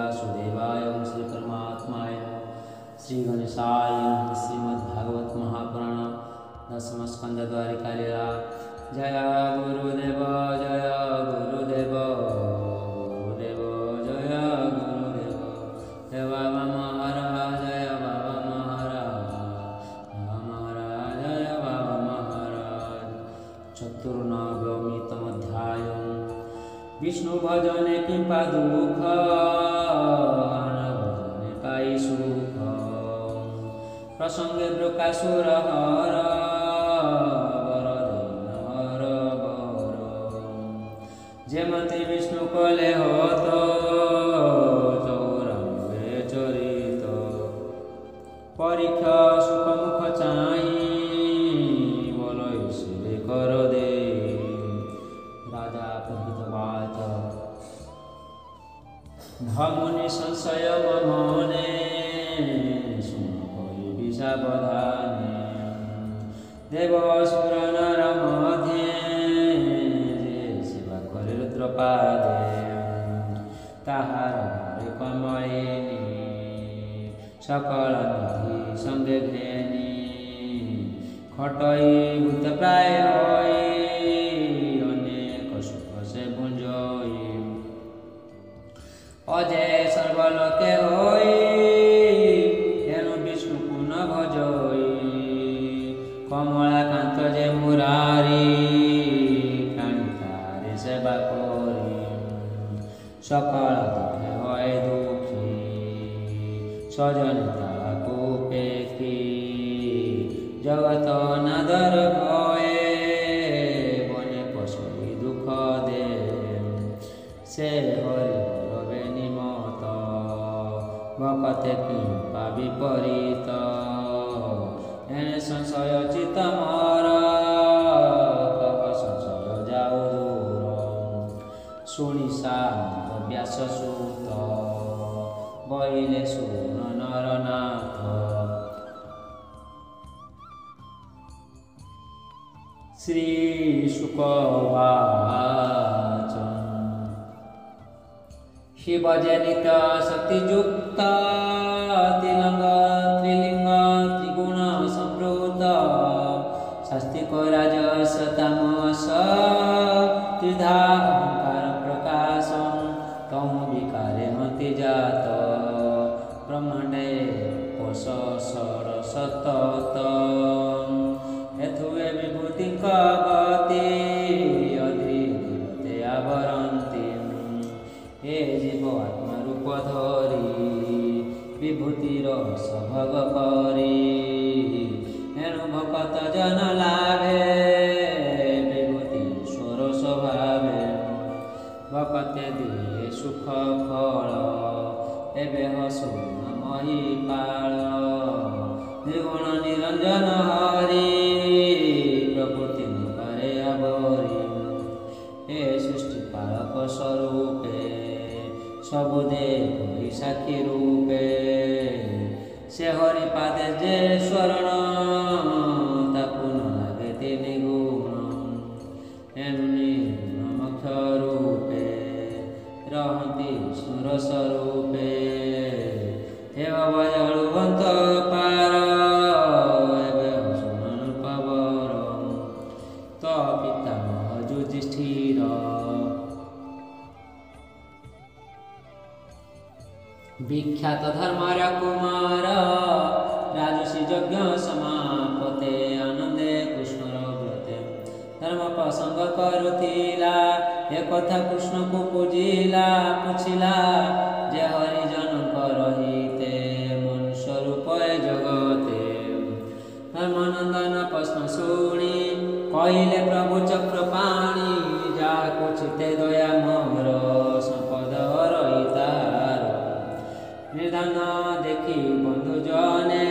वासुदेवाय श्री परमात्माय श्री गणेशाय नमः। श्रीमद्भागवत महापुराण दशम स्कंद द्वारिका लीला। जय गुरुदेव जय गुरुदेव गुरुदेव जय गुरुदेव। जय बाबा महाराज जय बाबा महाराज महाराज जय बाबा महाराज। चतुर्नवमितमध्यायम्। विष्णु भजने किंपा दुख भजने पाई सुख। प्रसंगे ब्रकासुर हर वरदेन हर वर। जेमति विष्णु कले हत चौरानवे चरित। परीक्षा सुख मुख चाही बोल ईश्वरे कर दे। राजा प्रहितवाच धमुनि संशय मने सुन कोई विषावधाने। देव असुर नर मध्ये जे सेवा करे रुद्रपादे। ताहार घरे कमलिनी सकल निधि संगे घेनी। खटई भूत प्राय अजय सर्वलोके होई तेनु विष्णु पुन भजई। कमलाकांत जे मुरारी प्राणितारे सेवा करी। सकल दुखे होय दुखी सजन ताको पेखी। जगत नादर भये बने पशुरी दुख दे। से हरि भकते किंपा विपरीत। एने संशय चित मोर कह संशय जाऊ दूर। शुणी सामंत व्यास सूत बहिले सुन नरनाथ। श्री शुक उवाच शिव जनित शक्तियुक्त तिलंग त्रिलिंग त्रिगुण संप्रोत। शास्त्रिक राजस तामस त्रिधा अहंकार प्रकाशम। तम विकारे मति जात ब्रह्मांडे कोश सरसतत। हेतुए विभूति गति अधिदेवते आवरन्ति। हे जीव आत्मरूप धरी विभूतिर सभग करी। एणु भकत जन लाभे विभूति ईश्वर स्वभावे। भकते दिए सुख फल एबे हसु महिपाल। द्विगुण निरंजन हरि प्रकृति करे आवरी। हे सृष्टि पालक स्वरूपे सबु देव साक्षी रूपे। से हरि पादे जे स्वरण ताकु न लागे तिनि गुण। एनु निर्गुण मुख्य रूपे रहंती सुर स्वरूपे। हे भजलुवंत पार एबे सुमन पवर। तो पितामह युधिष्ठिर विख्यात धर्मर कुमार। राजसी यज्ञ समापते आनंदे कृष्णर व्रते। धर्म प्रसंग करुथिला ए कथा कृष्ण को पूजिला। पूछिला जे हरिजन रहिते मनुष्य रूप जगते। धर्मानंदन प्रश्न शुणी कहले प्रभु चक्रपाणी। जाको चिते दया मोर संपद रहितार। निर्धन देखी बंधु जने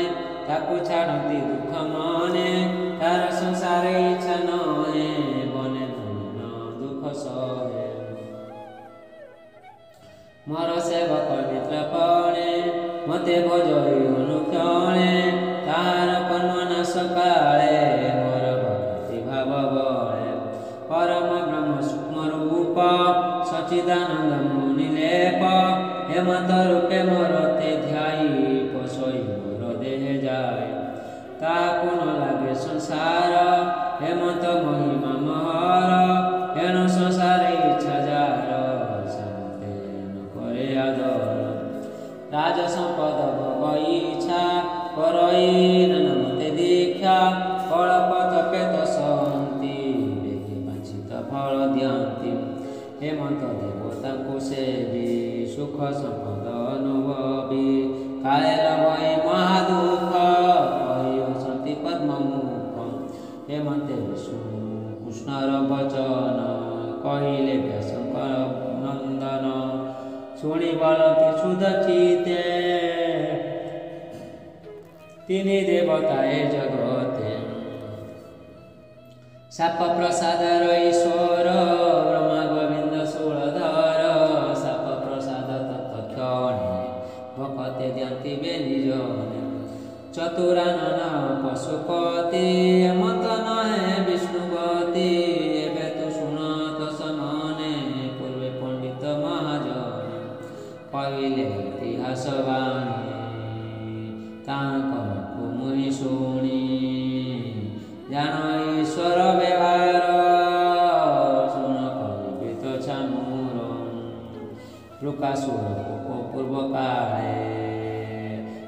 ताकु छाड़ती दुख मने। तार संसार इच्छा नहे बने धन दुख सहे। मोर सेवक मित्र पणे मते भजई अनुक्षणे। तार कर्म नाश काले मोर भक्ति भाव बळे। परम ब्रह्म सूक्ष्म रूप सच्चिदानंद मुनि लेप। हे হেমন্ত রূপে মরতে ধ্যাই পশই মোর দেহে যায় তাহাକୁ ନ ଲାଗେ ସଂସାର ହେମନ୍ତ ମହିମା ମହର ଏଣୁ ସଂସାର ଇଚ୍ଛା ଯାର ସେମତେ ନ କରେ ଆଦର ରାଜ ସମ୍ପଦ ଭୋଗ ଇଚ୍ଛା କରଇ ନାନମତେ ଦୀକ୍ଷା ଫଳପଥ କେତ ସହନ୍ତି ବେଗି ବାଞ୍ଛିତ ଫଳ ଦିଅନ୍ତି ହେମନ୍ତ ଦେବତାଙ୍କୁ ସେବି ସୁଖ ସମ୍ପଦ ଅନୁଭବୀ କାଳେ ଲଭଇ ମହାଦୁଃଖ କହିଅଛନ୍ତି ପଦ୍ମମୁଖ ହେମନ୍ତେ ବିଷ୍ଣୁ କୃଷ୍ଣର ବଚନ କହିଲେ ବ୍ୟାସଙ୍କର ନନ୍ଦନ ଶୁଣି ବଳନ୍ତି ସୁଧ ଚିତେ ତିନି ଦେବତା ଏ ଜଗତେ ସାପ ପ୍ରସାଦର ଈଶ୍ୱର ବ୍ରହ୍ମା ଗୋବିନ୍ଦ ଷୋଳଧର ସାପ ପ୍ରସାଦ ତତ୍କ୍ଷଣେ ଭକତେ ଦିଅନ୍ତି ବେ ନିଜନେ ଚତୁରାନନ ପଶୁପତି ହେମନ୍ତ ନହେ ବିଷ୍ଣୁପତି ଏବେ ତୁ ଶୁଣତ ସମନେ ପୂର୍ବେ ପଣ୍ଡିତ ମହାଜନ କହିଲେ ଇତିହାସ ବାଣୀ ତାଙ୍କ ମୁହିଁ ଶୁଣି ଜାଣ ଈଶ୍ୱର ବ୍ୟବହାର ଶୁଣ କହିବେ ତ ଛାମୁର ଲୁକାସୁର ପୂର୍ବ କାଳେ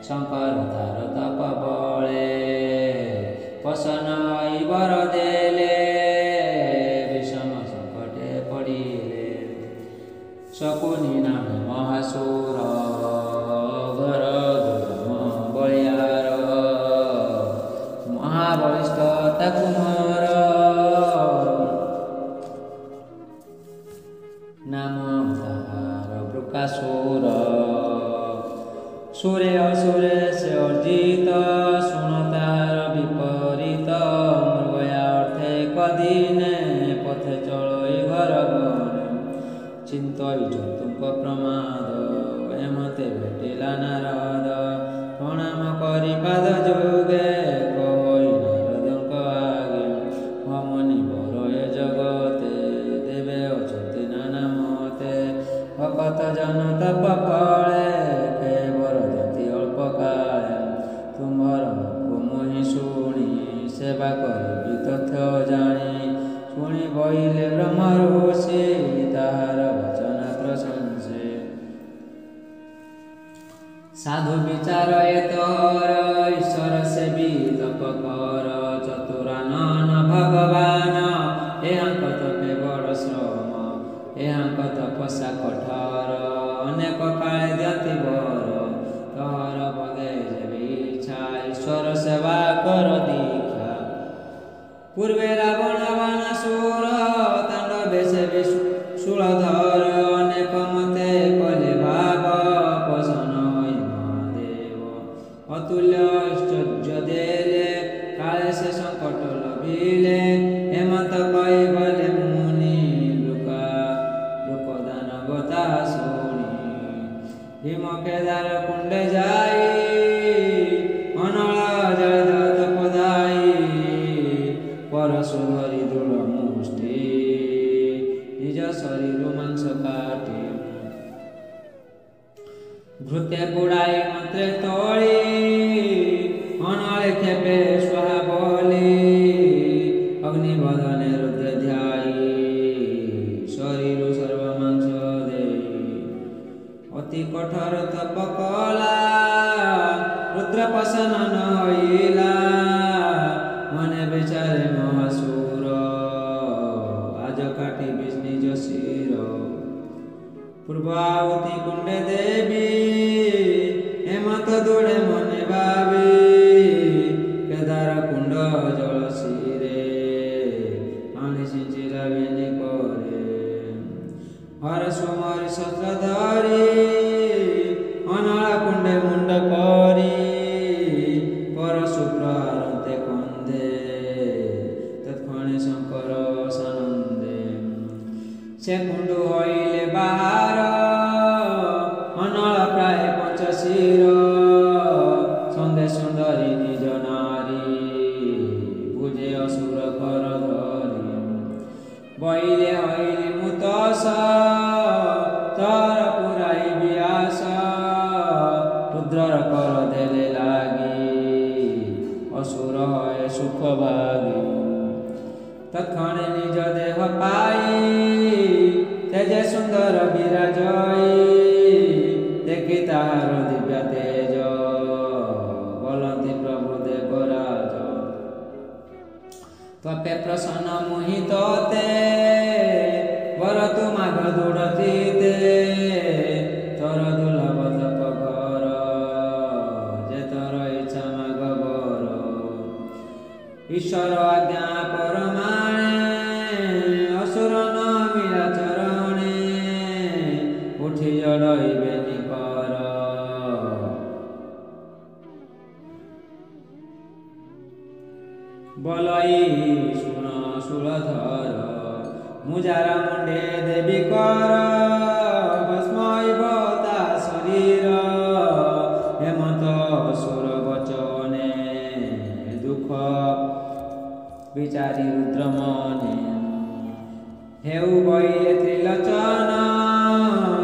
ଶଙ୍କର ତାର ତପ ବଳେ ପସନ ବର ଦେଲେ ବିଷମ ସଙ୍କଟେ ପଡ଼ିଲେ ଶକୁନି ନାମେ ମହାସୁର ଘର ଦୁର୍ଗମ ବଳିଆର ମହାବଳିଷ୍ଠ ତାକୁ ମୋର ନାମ ତାହାର ବୃକାସୁର ସୁରେ ଅସୁରେ ସେ ଅର୍ଜିତ ଶୁଣ ତାହାର ବିପରୀତ ମୃଗୟା ଅର୍ଥେ କଦିନେ ପଥେ ଚଳଇ ଘର ଗଣେ ଚିନ୍ତଇ ଜନ୍ତୁଙ୍କ ପ୍ରମାଦ ଏମତେ ଭେଟିଲା ନାରଦ ପ୍ରଣାମ କରି ପାଦ ଯୋଗେ କହଇ ନାରଦଙ୍କ ଆଗେ ହମନି ବର ଏ ଜଗତେ ଦେବେ ଅଛନ୍ତି ନାନା ମତେ ଭକତ ଜନ ତପ ଫଳେ କେବର ଜାତି ଅଳ୍ପ କାଳେ ତୁମ୍ଭର ମୁହିଁ ଶୁଣି ସେବା କରିବି ତଥ୍ୟ ଜାଣି ଶୁଣି ବଇଲେ ବ୍ରହ୍ମ ଋଷି ତାହାର ବଚନ ପ୍ରଶଂସେ ସାଧୁ ବିଚାର ଏ ତୋର ଈଶ୍ୱର ସେବି ତପ କର ଚତୁରାନନ ଭଗବାନ ଏହାଙ୍କ ତପେ ବଡ଼ ଶ୍ରମ ଏହାଙ୍କ ତପସ୍ୟା କଠୋର ଅନେକ କାଳେ ଦିଅନ୍ତି ବର ତୋର ବଗେ ଯେବେ ଇଚ୍ଛା ଈଶ୍ୱର ସେବା କର ଦୀକ୍ଷା ପୂର୍ବେ ରାବଣ ବାଣାସୁର ତାଣ୍ଡବେ ସେବି ଷୋଳଧର ଅନେକ ମତେ କଲେ ଭାବ ପସନ ହୋଇ ମହାଦେବ ଅତୁଲ୍ୟ ଐଶ୍ୱର୍ଯ୍ୟ ଦେଲେ କାଳେ ସେ ସଙ୍କଟ ଲଭିଲେ ହେମନ୍ତ କହି ଗଲେ ମୁନି ଲୋକଦାନବ ତାହା ଶୁଣି ଭୀମ କେଦାର କୁଣ୍ଡେ ଯାଇ ଅନଳ ଜଳ ତପଦାଇ ପରଶୁ ଧରି ଦୃଢ଼ ମୁଷ୍ଟି ନିଜ ଶରୀର ମାଂସ କାଟି ଘୃତେ ବୁଡ଼ାଇ ମନ୍ତ୍ରେ ତଳି ଅନଳେ ଖେପେ ସ୍ୱାହା ବୋଲି ଅଗ୍ନିବଦନେ ରୁଦ୍ରେ ଧ୍ୟାଇ ଶରୀର ସର୍ବ ମାଂସ ଦେଇ ଅତି କଠୋର ତପ କଲା ରୁଦ୍ର ପ୍ରସନ୍ନ ହୋଇଲା ମନେ ବିଚାରେ ମହାସୁର ଆଜ କାଟିବି ନିଜ ଶିର ପୂର୍ବ ଆହୁତି କୁଣ୍ଡେ ଦେବି ହେମନ୍ତ ଦୂରେ ମନେ ଭାବି କେଦାର କୁଣ୍ଡ ଜଳ ଶିରେ ପାଣି ସିଞ୍ଚିଲା ବେନି କରେ ହର ସୁମରି ଶସ୍ତ୍ର ଧରି ଅନଳ କୁଣ୍ଡେ ମୁଣ୍ଡ କରି ପରଶୁ ପ୍ରହାରନ୍ତେ କନ୍ଦେ ତତ୍କ୍ଷଣେ ଶଙ୍କର ସାନନ୍ଦେ ସେ କୁଣ୍ଡୁ ହଇଲେ ବାହାର ଅନଳ रुद्रर कर देले लागी असुर है सुख भागी तत्क्षणे निज देह पाई तेजे सुंदर विराजई देखि ताहार दिव्य तेज बोलती प्रभु देवराज त्वपे प्रसन्न मोहित ते वर तु माघ दूढ़ती ते तोर दुर्लभ तप घर जे तोर इच्छा माघ बर ईश्वर आज्ञा परमाणे असुर न मिला चरणे उठी जड़इबे निकर बलई सुन शूलधर मुजारा मुंडे देवी कर भस्मैव ता शरीर हेमंत सुर वचने दुख विचारी रुद्र मने हेउ बइले त्रिलोचन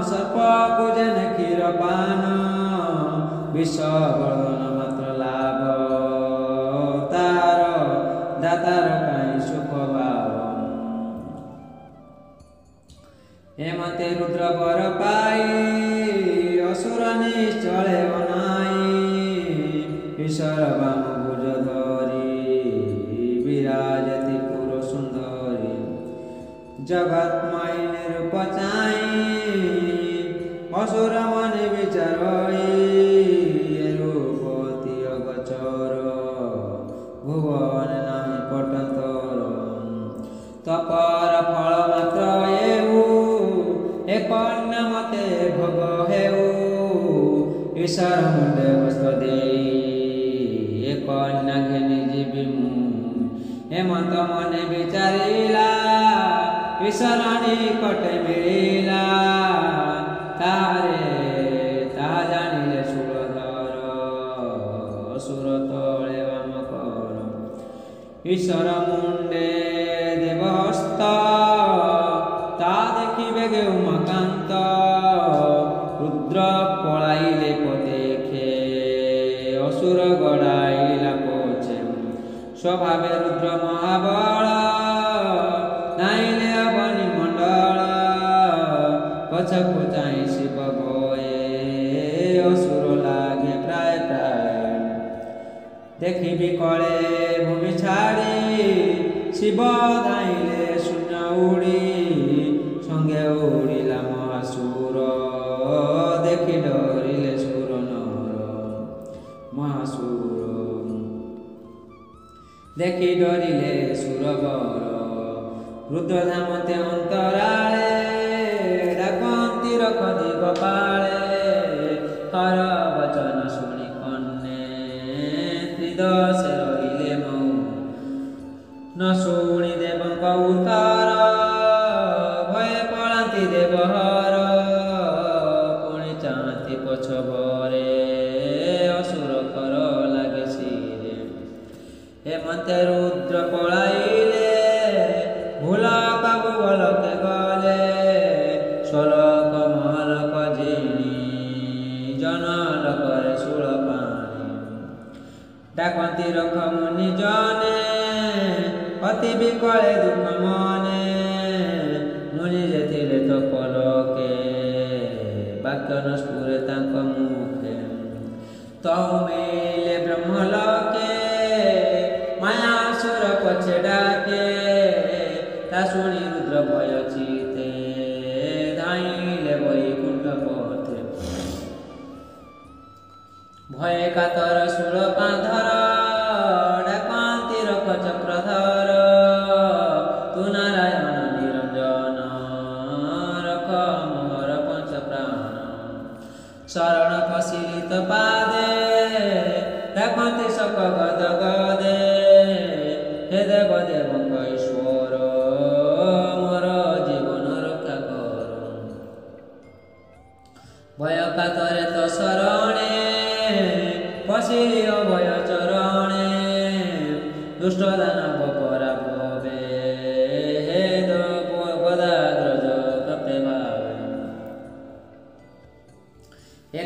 सर्प पूजन क्षीर पान विश्ववर्धन मात्र लाभ तार दातार काई सुख भाव हेमते रुद्र बर पाई असुर निश्चले अनाई ईश्वर बाम भुज धरी विराजति पुर सुंदरी जगतमय निरूप चाई असुर मन विचारई रूपति अगचर भुवन नाही पटंतर तपर फल मात्र एऊ एक मते भोग हेऊ ईश्वर मुंडे हस्त देई एक कन्या घेनी जीवी हेमंत मने विचारिला ईश्वर निकटे मिलिला तारे ता जानिले शूलधर असुर तले वाम कर ईश्वर मुंडे देवहस्त ता देखिबे गे उमाकांत रुद्र पळाइले पदेखे असुर गड़ाइला पछे स्वभावे रुद्र महाबल नाइले अवनि मंडल पछकु चाहि शिव भये असुर लागे प्राय प्राय देखि बिकले भूमि छाड़ी शिव धाइले शून्य उड़ी संगे उड़िला महासुर देखि डरिले सुर नर महासुर देखि डरिले सुरवर रुद्रधामते अंतराळे डाकंती रख दिग पाळे हर वचन शुणी कन्ने त्रिदशे रहिले मऊ न शुणी देवंक उत्तर भय पळांती देवहर पुणी चाहती पछबरे असुर कर लागे शिरे हेमंते रुद्र पळाइले भूला काबू बलके गले सोलक महलक जिणी जनल करे शूल पाणी डाकंती रख मुनि जने अति बिकले दुख मने मुनि जेथिले तो पलके वाक्य न स्फुरे तांक मुखे तहु मिले ब्रह्मलोके मायासुर पछे डाके ता शुणी रुद्र भय चिते धाइले वैकुंठ पथे भय कातर शूल पाधर डाकंती रख चक्रधर तु नारायण निरंजन रख मोहर पंच प्राण शरण पशिलित पादे डाकंती सक गद गदे हे देव देवंक ईश्वर मोर जीवन रक्षा कर भय कातरे तो शरणे पशिली अभय चरणे दुष्ट दानव पराभवे हे गदाग्रज कपे भावे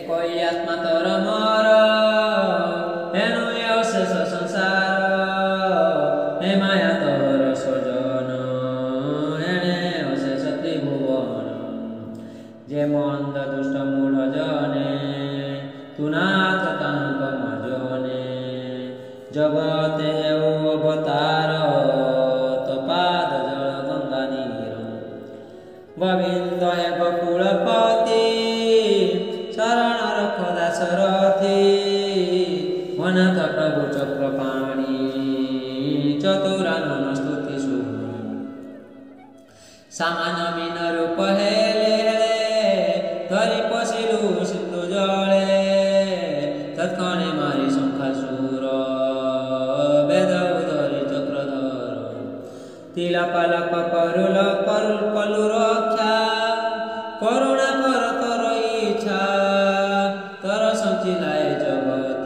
একই আত্মা তোর মর এনু এ অশেষ সংসার হে মায়া তোর সজন এনে অশেষ ত্রিভুবন যে মন্দ দুষ্ট মূঢ় জনে তু নাথ তাঙ্ক মজনে জগতে হেউ অবতার তো পাদ জল গঙ্গা নীর গোবিন্দ হে গোকুলপতি শরণ রখ দাশরথি অনাথ প্রভু চক্রপাণি চতুরানন স্তুতি শুনি সামান্য মিন রূপ হেলে ধরি পশিলু সিন্ধু জলে তৎক্ষণে মারি শঙ্খাসুর বেদ ধরি চক্রধর তিলক লক করুল কলু রক্ষা করুণা কর তর ইচ্ছা তর সঞ্চিলায় জগত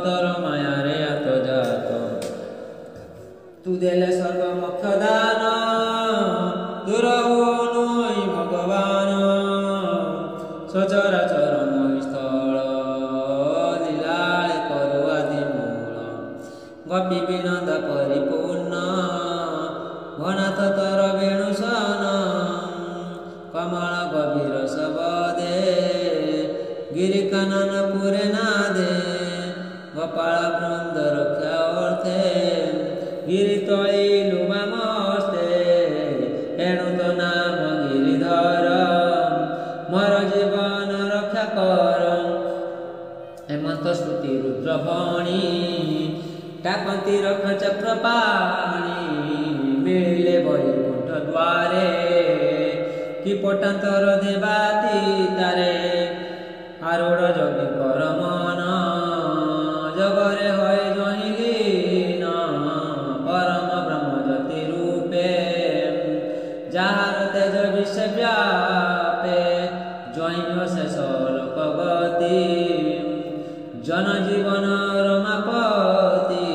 তর মায়ারে আত্মজাত তু দেলে সর্বমোক্ষ দান দূর নই ভগবান সচরাচর মহিস্থল লীলায় করু আদি মূল গোপী বিনোদ পরিপূর্ণ ঘনাথ তর বেণুসন কমল গভীর শবদে গিরি কানন পুরে নাদে গোপাল বৃন্দ রক্ষা অর্থে গিরি তଳି লুবামস্তে এণু তো নাম গিরিধর মর জীবন রক্ষা কর হেমন্ত স্তুতি রুদ্রভণী ডাকନ୍ତି রক্ষ চক্রপাণি মিଳିଲେ বৈকুণ্ঠ দ্বারে কি পটান্তর দেবাতি তারে আরোড় যোগী কর মন জগরে হয় জহিলীন পরম ব্রহ্ম জ্যোতি রূপে যাহার তেজ বিশ্ব ব্যাপে জৈন শেষ লোকগতি জনজীবন রমাপতি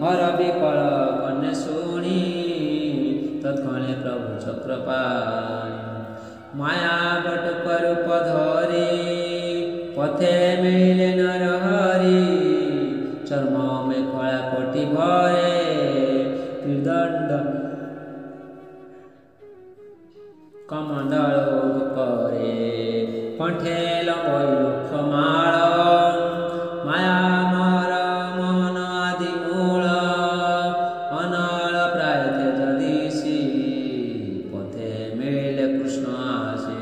হর বিকল কন্যা শুনি তৎক্ষণে প্রভু চক্রপাণি মায়া বটুক রূপ ধরি পথে মিলিলে নর হরি চর্ম মেখলা কোটি ভরে ত্রিদণ্ড কমণ্ডল গোপরে কণ্ঠে লম্বই লক্ষমাଳ মায়া মর মোহন আদি মূଳ অনଳ প্রায় তেজ দিশি পথে মিলিলে কৃষ্ণ আসে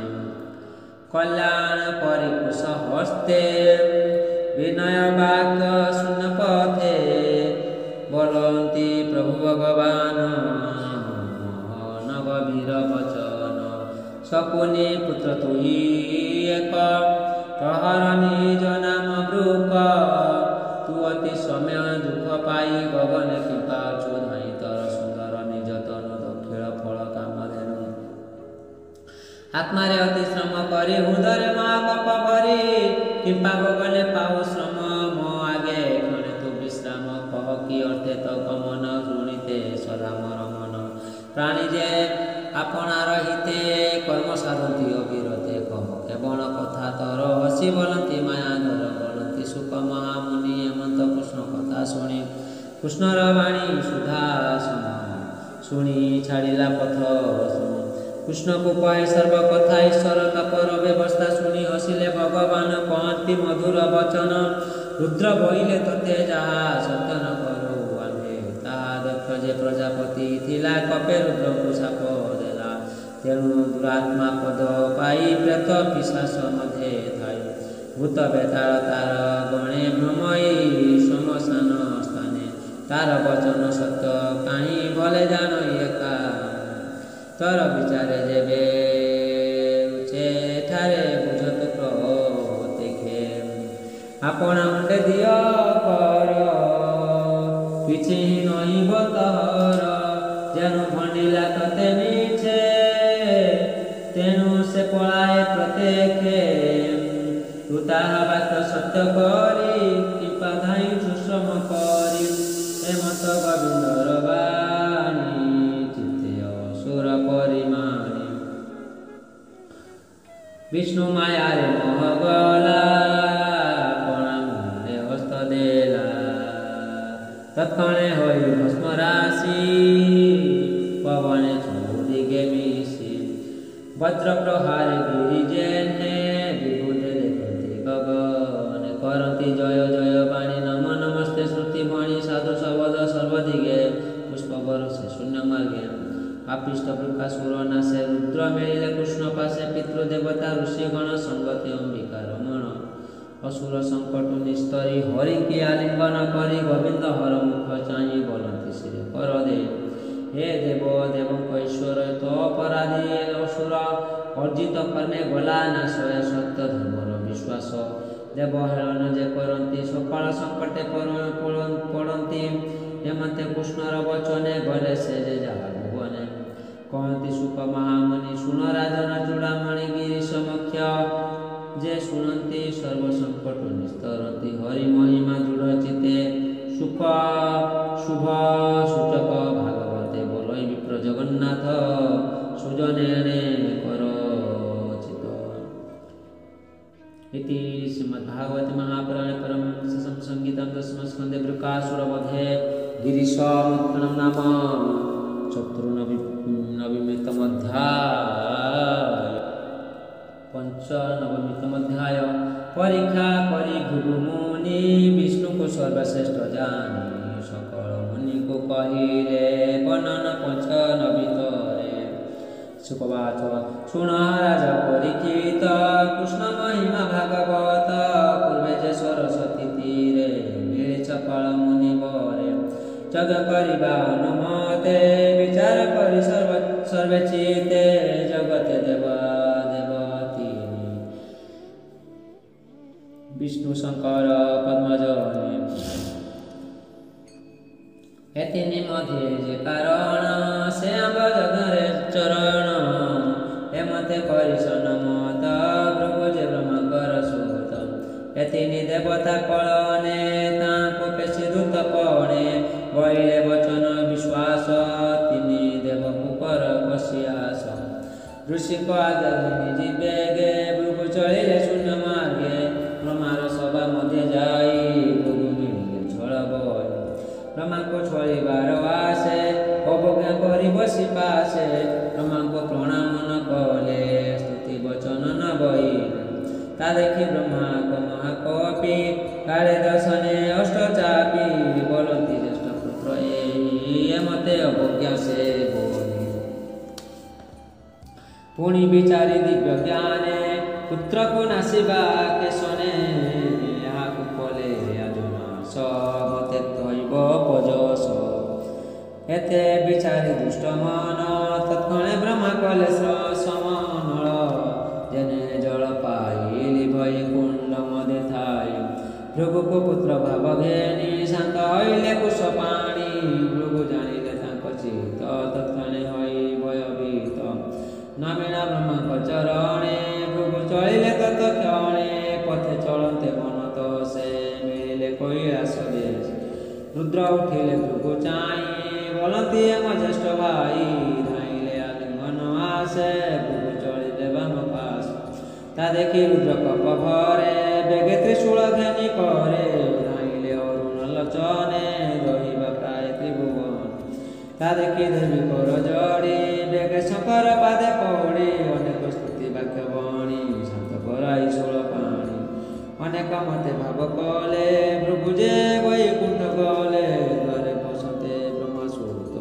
কল্যাণ পরিকুশ হস্তে বিনয় বাক্য শূন্য পথে বলন্তি প্রভু ভগবান মোহন গভীর বচন শকুনি পুত্র তুই এক প্রহর নিজ নাম বୃକ তু অতি সময় দুঃখ পাই গগনে কৃপা চোধাই তর সুন্দর নিজ তনু দক্ষিণ ফଳ কামধেନୁ আত্মারে অতি শ্রম করে হৃদয়ে মা কপ ভরি কৃপা গগনে পাও শ্রম মো আগে ক্ষণে তু বিশ্রাম কহ কি অর্থে তো গমন শুনিতে সদা মর মন প্রাণী যে আপনার হিতে কর্ম সাধନ୍ତି অবিরতে কহ কেবল কথা তর হসি বলନ୍ତି মায়া ধর বলନ୍ତି সুখ মহামুনি হেমন্ত কৃষ্ণ কথা শুনি কৃষ্ণর বাণী সুধা শুনি ছাড়িলা পথ কৃষ্ণକୁ କହେ ସର୍ବ କଥା ଈଶ୍ୱର ତପର ବ୍ୟବସ୍ଥା ଶୁଣି ହସିଲେ ଭଗବାନ କହନ୍ତି ମଧୁର ବଚନ ରୁଦ୍ର ବହିଲେ ତତେ ଯାହା ସତ୍ୟ ନ କରୁ ଆମ୍ଭେ ତାହା ଦକ୍ଷ ଯେ ପ୍ରଜାପତି ଥିଲା କପେ ରୁଦ୍ରକୁ ଶାପ ଦେଲା ତେଣୁ ଦୁରାତ୍ମା ପଦ ପାଇ ପ୍ରେତ ପିଶାଚ ମଧ୍ୟେ ଥାଇ ଭୂତ ବେତାଳ ତାର ଗଣେ ଭ୍ରମଇ ଶ୍ମଶାନ ସ୍ଥାନେ ତାର ବଚନ ସତ୍ୟ କାହିଁ ଭଲେ ଜାଣ ଏକା ତର ବିଚାରେ ଯେବେ ସେଠାରେ ବୁଝତୁ ପ୍ରତ୍ୟେକେ ଆପଣା ମୁଣ୍ଡେ ଦିଅ କର କିଛି ନହିବ ତହର ଯେନୁ ଭଣ୍ଡିଲା ତତେ ମିଛେ ତେଣୁ ସେ ପଳାଏ ପ୍ରତ୍ୟେକେ ତୁ ତାହା ବାକ୍ୟ ସତ୍ୟ କରି କୃପା ଧାଇଁ ସୁଶ୍ରମ କରି ହେମନ୍ତ ଗୋବିନ୍ଦର ବିଷ୍ଣୁ ବିଷ୍ଣୁ ମାୟାରେ ମୋହ ଗଲା କଣା ମୁଣ୍ଡେ ହସ୍ତ ଦେଲା ତତ୍କ୍ଷଣେ ହୋଇ ଭସ୍ମ ରାଶି ପବନେ ଚଉଦିକେ ମିଶି ବଜ୍ର ପ୍ରହାରେ ଗିରି ଜେନେ ବିଭୂତେ ଦେଖନ୍ତି ଗଗନେ କରନ୍ତି ଜୟ ଜୟ ବାଣୀ ନମ ନମସ୍ତେ ଶ୍ରୁତି ବାଣୀ ସାଧୁ ଶବଦ ସର୍ବଦିଗେ ପୁଷ୍ପ ବରସେ ଶୂନ୍ୟ ମାର୍ଗେ ପାପିଷ୍ଟ ବୃକାସୁର ନାଶେ ରୁଦ୍ର ମିଳିଲେ କୃଷ୍ଣ ପାଶେ ପିତୃ ଦେବତା ଋଷିଗଣ ସଙ୍ଗତି ଅମ୍ବିକା ରମଣ ଅସୁର ସଙ୍କଟ ନିସ୍ତରୀ ହରିକି ଆଲିଙ୍ଗନ କରି ଗୋବିନ୍ଦ ହର ମୁଖ ଚାହିଁ ବୋଲନ୍ତି ଶ୍ରୀ କର ଦେ हे देव देवଙ୍କ ଈଶ୍ୱର ତ ଅପରାଧୀ ଅସୁର ଅର୍ଜିତ କର୍ମେ ଗଲା ନାଶୟ ସତ୍ୟ ଧର୍ମର ବିଶ୍ୱାସ ଦେବ ହେଳନ ଯେ କରନ୍ତି ସକାଳ ସଙ୍କଟେ ପଡ଼ନ୍ତି ହେମନ୍ତେ କୃଷ୍ଣର ବଚନେ ଗଲେ ସେ ଯେ ଯାହା ଭୁବନେ କହନ୍ତି ସୁକ ମହାମୁନି ଶୁଣ ରାଜନ ଚୂଡ଼ାମଣି ଗିରି ସମକ୍ଷ ଯେ ଶୁଣନ୍ତି ସର୍ବସଙ୍କଟ ନିସ୍ତରନ୍ତି ହରି ମହିମା ଦୃଢ଼ ଚିତେ ସୁଖ ଶୁଭ ସୂଚକ ଭାଗବତେ ବୋଲଇ ବିପ୍ର ଜଗନ୍ନାଥ ସୁଜନେଣେ କରଚିତ इति श्रीमद्भागवते महापुराणे परमहंस संहितां दशमस्कन्धे वृकासुरवधे गिरीशमुत्तरं नाम पंचनवमितमध्याय परीक्षा करी भृगु मुनि विष्णु को सर्वश्रेष्ठ जानी सकल मुनि को कहिले वर्णन पंचनवितरे सुखवाच शुण राजा परीक्षित कृष्ण महिमा भागवत पूर्वे जे सरस्वती तीरे मिले चपल मुनि बरे जग करिबा अनुमते विचार करी सर्वे चिते जगते देवा देवती विष्णु शंकर पद्मजने एतिनि मध्ये जे कारण से आंब जगरे चरण हेमते परिसन मत भृगु जे ब्रह्मकर सुत एतिनि देवता कळने ताको पेशी दूत पणे बहिले वचन विश्वास तिनि देव कुकर कसियास ऋषि को आज्ञा जीवेगे भृगु चलिले शून्य मार्गे ब्रह्मार सभा मध्य जाई भृगु मिलिले छल बय ब्रह्मा को छलिबार आसे अवज्ञा करी बसी पासे ब्रह्मा को प्रणाम न कले स्तुति वचन न बई ता देखी ब्रह्मा को महाकपि काले दर्शने अष्ट चापी बोलती ज्येष्ठ पुत्र ए मते अवज्ञा से बोली पुणी विचारी दिव्य ज्ञाने पुत्र को नासिबा के सने यहाँ को कले अजुना स मते तैव पजस एते विचारी दुष्ट मन तत्क्षणे ब्रह्मा कले समनल जेने जल पाइली भई कुंड मध्य थाई भृगु को पुत्र भाव घेनी शांत हईले कुश पाणी भृगु जानिले तांको चित्त तत्क्षणे हई भयभीत नमीना ब्रह्मा चरणे भृगु चलिले तत्क्षणे पथे चलते मन तो से मिलिले कैलास देश रुद्र उठिले भृगु चाई बोलती एम ज्येष्ठ भाई धाइले आलिंगन आसे भृगु चलिले बाम पास ता देखी रुद्र कप भरे बेगे त्रिशूल घेनी करे धाइले अरुण लोचने रहिबा प्राय त्रिभुवन ता देखी देवी कर जड़ी बेगे शंकर पादे पड़ी अनेक स्तुति वाक्य बणी शांत कराई षोल पाणी अनेक मते भाव कले भृगु जे वैकुंठ गले द्वारे बसते ब्रह्मा सुत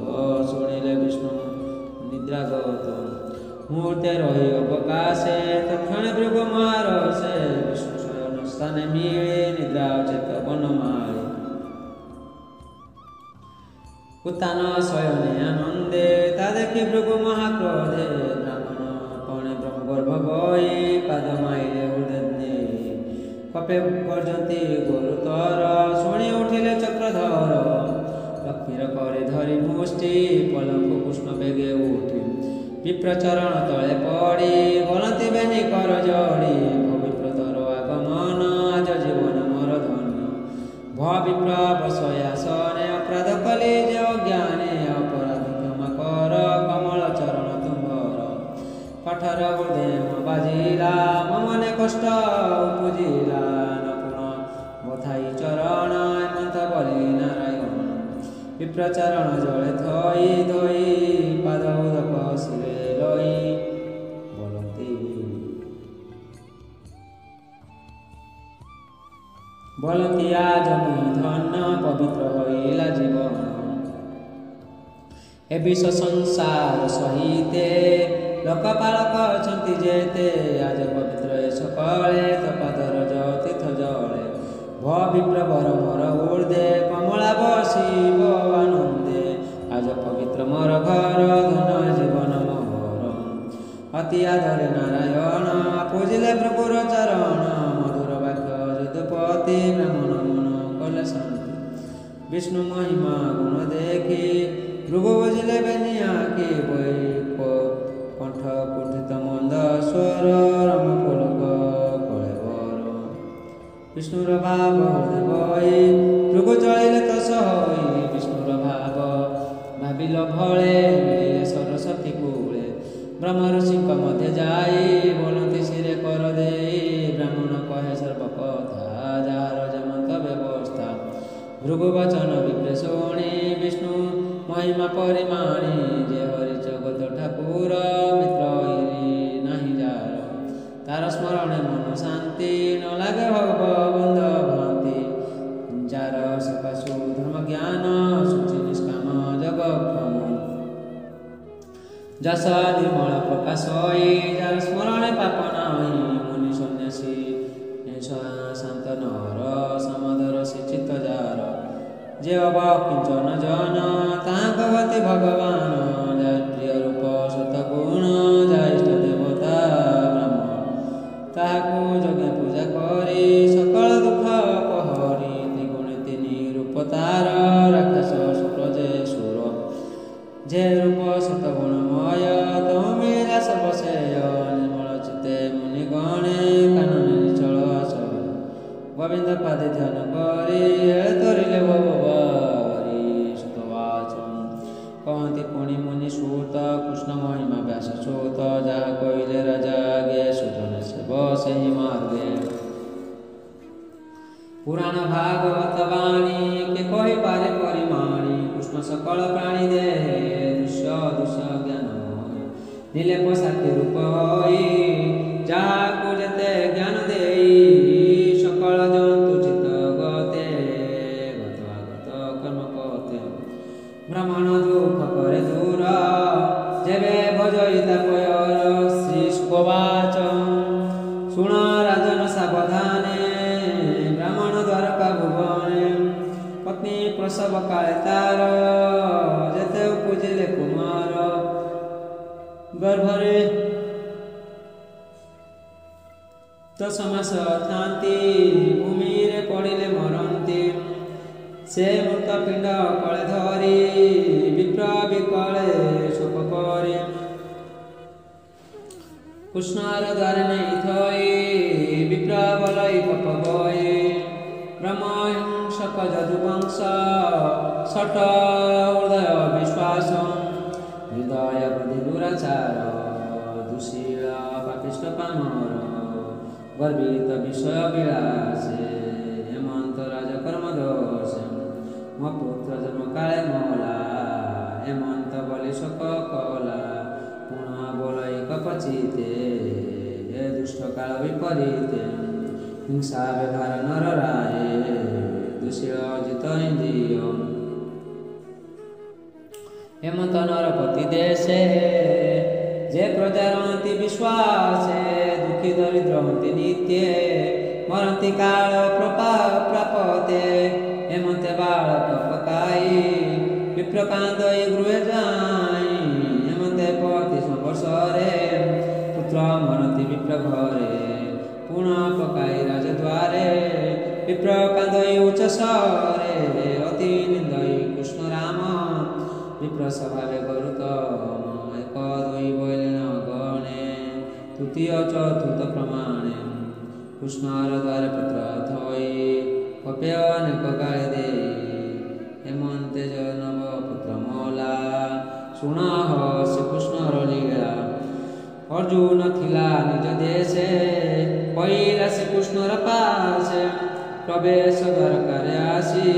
शुणिले विष्णु निद्रागत मुहूर्ते रही अवकाशे तत्क्षणे भृगु महारसे विष्णु शयन स्थाने मिले निद्रा चेत वनमाली उत्तान शयने आनंदे ता देखी भृगु महाक्रोधे ब्राह्मण पणे ब्रह्मगर्भ गई पाद माइले हृदय कपे पर्यंती गुरुतर शुणी उठिले चक्रधर लक्ष्मीर करे धरी मुष्टि पलक कृष्ण बेगे उठी विप्रचरण तले पड़ी गलती बेनी कर जड़ी भविप्रतर आगमन आज जीवन मोर धन्य भविप्र बसयासने अपराध कली जे अज्ञाने अपराध क्षमा कर कमल चरण तुम्भर कठोर हृदय बाजिला मम বুঝিলা নপুণ বথাই চরণ এমন্ত বলি নারায়ণ বিপ্রচরণ জলে থই ধই পাদ উদক শিরে লই বলতি আজ মুই ধন্য পবিত্র হইলা জীবন এ বিশ্ব সংসার সহিতে লোকপালক অଛନ୍ତି যেতে আজ পবিত্র এ সকলে তপাদর তীর্থ জলে বিপ্র বর মোর ঊর্ধ্বে কমলা বসিব আনন্দে আজ পবিত্র মোর ঘর ধন জীবন মোহর অতি আদরে নারায়ণ পূজিলে প্রভুর চরণ মধুর বাক্য যদুপতি ব্রাহ্মণ মন কলে শান্তি বিষ্ণু মহিমা গুণ দেখি ভৃগু বুঝিলে বেনিয়া কি বৈ কণ্ঠ কুণ্ঠিত মন্দ স্বর রম পুলক কলেবর বিষ্ণুর ভাব হৃদয় বৈ ভৃগু চলিলে তো সহই বিষ্ণুর ভাব ভাবিল ভଳେ মিলিলে সরস্বতী কূলে ব্রহ্ম ঋষিଙ୍କ মধ্যে যাই বলନ୍ତି শিরে কর দেই ব্রাহ্মণ কহে সর্ব কথা যাହାର যেমন্ত ବ୍ୟବସ୍ଥା ভৃগু বচন বিপ্রে শুଣି বিষ্ণু মহিমা পরিমাণী যে হরি জগত ঠাকুর মিত্র ନାହିଁ ଯାର ତାର ସ୍ମରଣେ ମନ ଶାନ୍ତି ନ ଲାଗେ ଭବ ବନ୍ଧ ଭ୍ରାନ୍ତି ଯାର ସକାଶୁ ଧର୍ମ ଜ୍ଞାନ ସୂଚି ନିଷ୍କାମ ଜଗକ୍ଷମ ଯଶ ନିର୍ମଳ ପ୍ରକାଶ ହୋଇ ଯାର ସ୍ମରଣେ ପାପ ନାହିଁ ମୁନି ସନ୍ନ୍ୟାସୀ ଶାନ୍ତ ନର ସମଦର ସେ ଚିତ୍ତ ଯାର যে অবকিঞ্চন জন তাহাଙ୍କ গতি ভগবান যার প্রিয় রূপ শতগুণ যার ইষ্ট দেবতা ব্রহ্ম তাহাକୁ যোগে পূজা କରି সকল দুঃখ পহরি ত্রিগুণে তিনি রূপ তার রাক্ষস সুর যে সুর যে রূপ শতগুণময় তমিলা সর্বশেয় ନିର୍ମଳ চিত্তে মুনি গণে কাননে নিচଳ আস গোবিন্দ পাদে ধ্যান କରି ତରିଲେ ଭବବାରି ସୁତବାଚ କହନ୍ତି ପୁଣି ମୁନି ସୁତ କୃଷ୍ଣ ମହିମା ବ୍ୟାସ ସୁତ ଯାହା କହିଲେ ରାଜା ଆଗେ ସୁଜନ ସେବ ସେହି ମାର୍ଗେ ପୁରାଣ ଭାଗବତ ବାଣୀ କେ କହିପାରେ ପରିମାଣୀ କୃଷ୍ଣ ସକଳ ପ୍ରାଣୀ ଦେହେ ଦୃଶ୍ୟ ଦୃଶ୍ୟ ଜ୍ଞାନ ନିଲେ ପୋଷାକି ରୂପ ହୋଇ ଯାହାକୁ ଯେତେ ଜ୍ଞାନ ଦେଇ সকল জন্তু চিত্ত গতে গত আগত কর্ম পথে ব্রাহ্মণ দুঃখ করে দূর যেবে ভজইতা পয়র শ্রী সুকবাচ শুণ রাজন সাবধানে ব্রাহ্মণ দ্বারকা ভুবনে পত্নী প্রসব কালে তার যেতে উপজিলে কুমার গর্ভরে 10 ମାସ ଥାନ୍ତି ଭୂମିରେ ପଡ଼ିଲେ ମରନ୍ତି ସେ ମୃତ ପିଣ୍ଡ କଳେ ଧରି ବିପ୍ର ବିକଳେ ଶୋକ କରି କୃଷ୍ଣର ଦ୍ୱାରେ ନେଇ ଥଇ ବିପ୍ର ବଲଇ କପ ବଇ ବ୍ରହ୍ମ ହିଂସକ ଯଦୁବଂଶ ସଟ ହୃଦୟ ବିଶ୍ୱାସ ହୃଦୟ ବୁଦ୍ଧି ଦୁରାଚାର ଦୁଶୀଳ ପାପିଷ୍ଟ ପାମର গর্বিত বিষয় বিলাসে হেমন্ত রাজ কর্ম দোষে মো পুত্র জন্ম কালে মলা হেমন্ত বলি শোক কলা পুনঃ বলই কপচিতে হে দুষ্ট কাল বিপরীতে হিংসা ব্যবহার নর রায়ে দুশীল জিত ইন্দ্রিয় হেমন্ত নরপতি দেশে যে প্রজারন্তি বিশ্বাসে দুঃখী দরিদ্র হন্তি নিত্যে মরন্তি কাଳ প্রাপতে হেমন্তে বাଳକ ପକାଇ ବିପ୍ର କାନ୍ଦଇ ଗୃହେ ଯାଇ ହେମନ୍ତେ 35 ବର୍ଷରେ ପୁତ୍ର ମରନ୍ତି ବିପ୍ର ଘରେ ପୁନଃ ପକାଇ ରାଜଦ୍ୱାରେ ବିପ୍ର କାନ୍ଦଇ ଉଚ୍ଚ ସ୍ୱରେ ଅତି ନିନ୍ଦଇ କୃଷ୍ଣ ରାମ ବିପ୍ର ସ୍ୱଭାବେ ଗରୁତମ ଏକ ଦୁଇ ବୋଇଲେ ନ ଗଣେ ତୃତୀୟ ଚତୁର୍ଥ ପ୍ରମାଣେ କୃଷ୍ଣର ଦ୍ୱାରେ ପୁତ୍ର ଥଇ କପେ ଅନେକ ଗାଳି ଦେଇ ହେମନ୍ତେ ଜନବ ପୁତ୍ର ମଲା ଶୁଣ ଶ୍ରୀକୃଷ୍ଣର ଲୀଳା अर्जुन थिला निज देशे पइला श्रीकृष्णर पाशे प्रवेश द्वारकारे आसी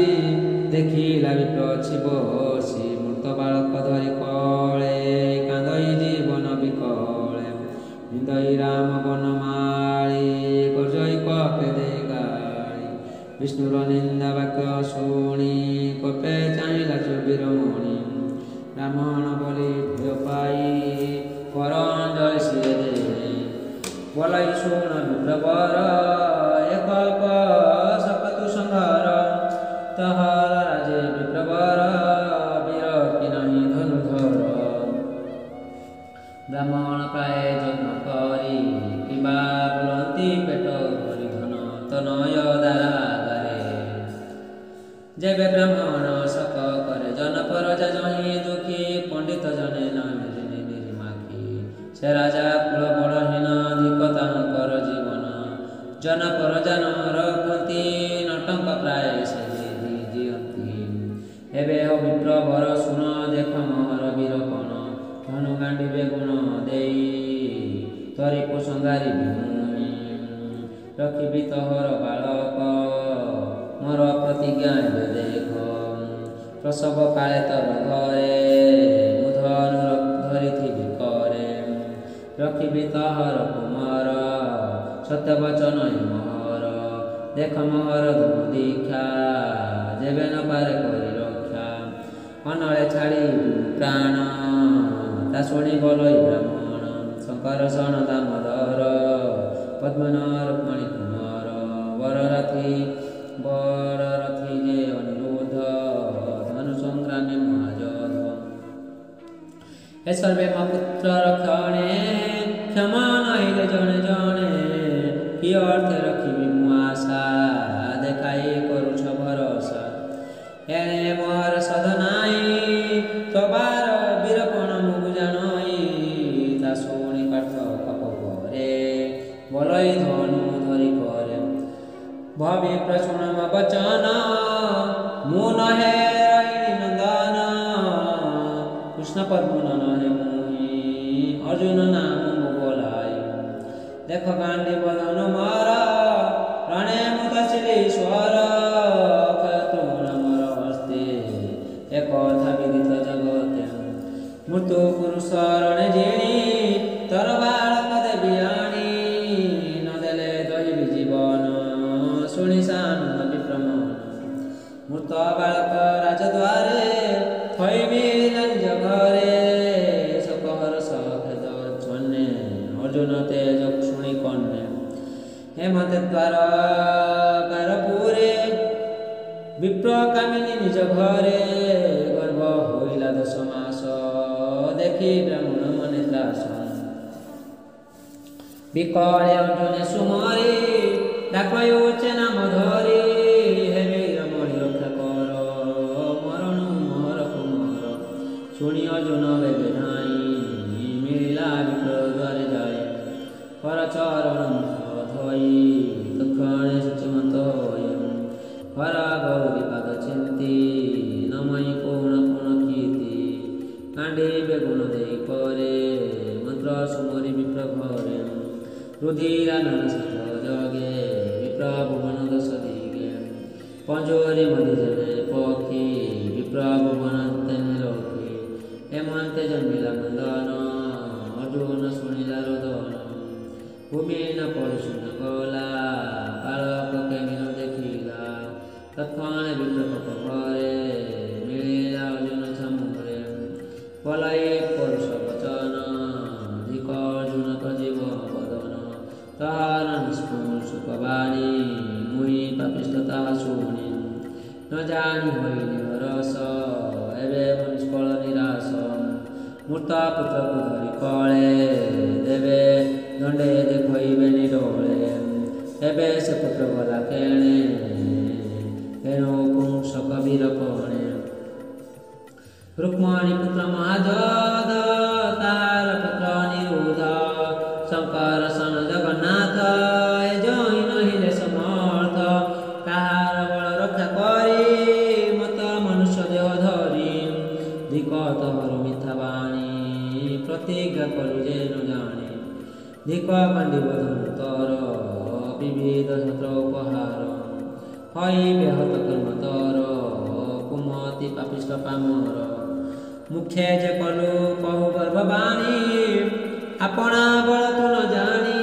देखिला विप्र अछि बसी मृत बालक धरि कळे कांदई जीवन विकळे निंदई राम बनमाळी गर्जई कपे दे गाळी विष्णुर निंदा वाक्य शुणी कपे चाहिला चुबीरमणि ब्राह्मण बोली भय पाई करंजलि सिरे दे बोलाई शुण विप्रवर एक सकतु संहार तहार राजे विप्रवर विरक्ति नहीं धनुधर ब्राह्मण प्राय जन्म करी किंबा बुलंती पेट भरी धन तनय दारागारे जेबे ब्राह्मण सक करे जन परजा जही दुखी पंडित जने नामे निरिमाखी से राजा कुल बड़हीन धिक तांकर जीवन जन परजा न रखती नटंक प्राय से एबे हो विप्र वर सुन देख महर वीरपण धनु गांडीबे गुण देई तरी कुसंगारी भूमि रखिबी तोहर बालक मोर प्रतिज्ञा एबे देख प्रसव काले तोर घरे मु धनु धरिथिबि करे रखिबि तोहर कुमार सत्य वचन मोहर देख मोहर धनु दीक्षा जेबे न पारे करी रक्षा अनले छाड़ी प्राण ता शुणी बोलई ब्राह्मण शंकर सन दामोदर पद्मन रुक्मणी कुमार वररथी जे अनिरुद्ध धनु संग्रामे महाजोध हे सर्वे पुत्र रक्षणे क्षमा नहिले जणे जणे कि अर्थ रखिबि मु आशा देखाई करुछ भरोसा एने मोहर सदनाई तबार वीरपण मुगु जानई ता शुणी पार्थ कप करे बोलई धनु धरि करे भवि प्रसुण वचन मु नहे रही नंदन कृष्ण पद्म नहे मुहि अर्जुन नाम मु बोलाई देख गांडी बदन मारा रणे मुदश्रीश्वर एक कथा विदित जगते मृत्यु पुरुष रणे जिणी तर बालक देवी आणी न देले दैवी जीवन शुणी सानंद विप्रमण मृत बालक राजद्वारे थैबी निज घरे सकहर सखेद छन्ने अर्जुन तेज शुणी कन्ने हेमंत द्वार कारपुरे विप्र कामिनी निज घरे गर्भ होइला 10 मास देखि ब्राह्मण मने त्रास विकळे अर्जुने सुमरी डाकयो नाम धरी हे वीरमणि रक्षा कर मरण मोर कुमार शुणी अर्जुन बेगे धाई मिलिला विप्र द्वारे जाए पर चरण धोई तक्षणे सुचिमंत होई हरा गौरी पद चिंती नमई कोण कोण कीर्ति कांडे बेगुण देई करे मंत्र सुमरी विप्र घरे रुधिरानन सिंह जगे विप्र भुवन 10 दिगे पंजोरे मधुजने पक्षी विप्र भुवन तेने रखी हेमंते जन्मिला नंदन अर्जुन शुणिला रोदन भूमि न परुषुन गला बालक केमिन देखिला तत्क्षणे विप्र घरे मिलिला अर्जुन छमुरे पलाई परुष वचन धिक अर्जुन तजीव वदन तार निष्ठुर सुखवाणी मुहि पापिष्ठ ताहा शुणी न जानी होइली हरस एबे निष्फल निराश मृत पुत्र को धरि कळे देवे दंडे देखइबे निडोळे एबे से पुत्र गला केणे हेनो पुंस कबीर कोणे रुक्मणी पुत्र महाजोध तार पुत्र निरुद्ध शंकर सन जगन्नाथ जोहि नहिले समर्थ काहार बल रक्षा करी मत मनुष्य देह धरी धिक तोहर मिथ्या बाणी प्रतिज्ञा कलु जे न जाने ধিক পাণ্ডিবধন্তর বিবিধ ছত্র উপহার হয় ব্যাহত কর্মতর কুমতি পাপিষ্ট পামর মুখে যে কলু কহু গর্ভবাণী আপনা বল তু ন জানি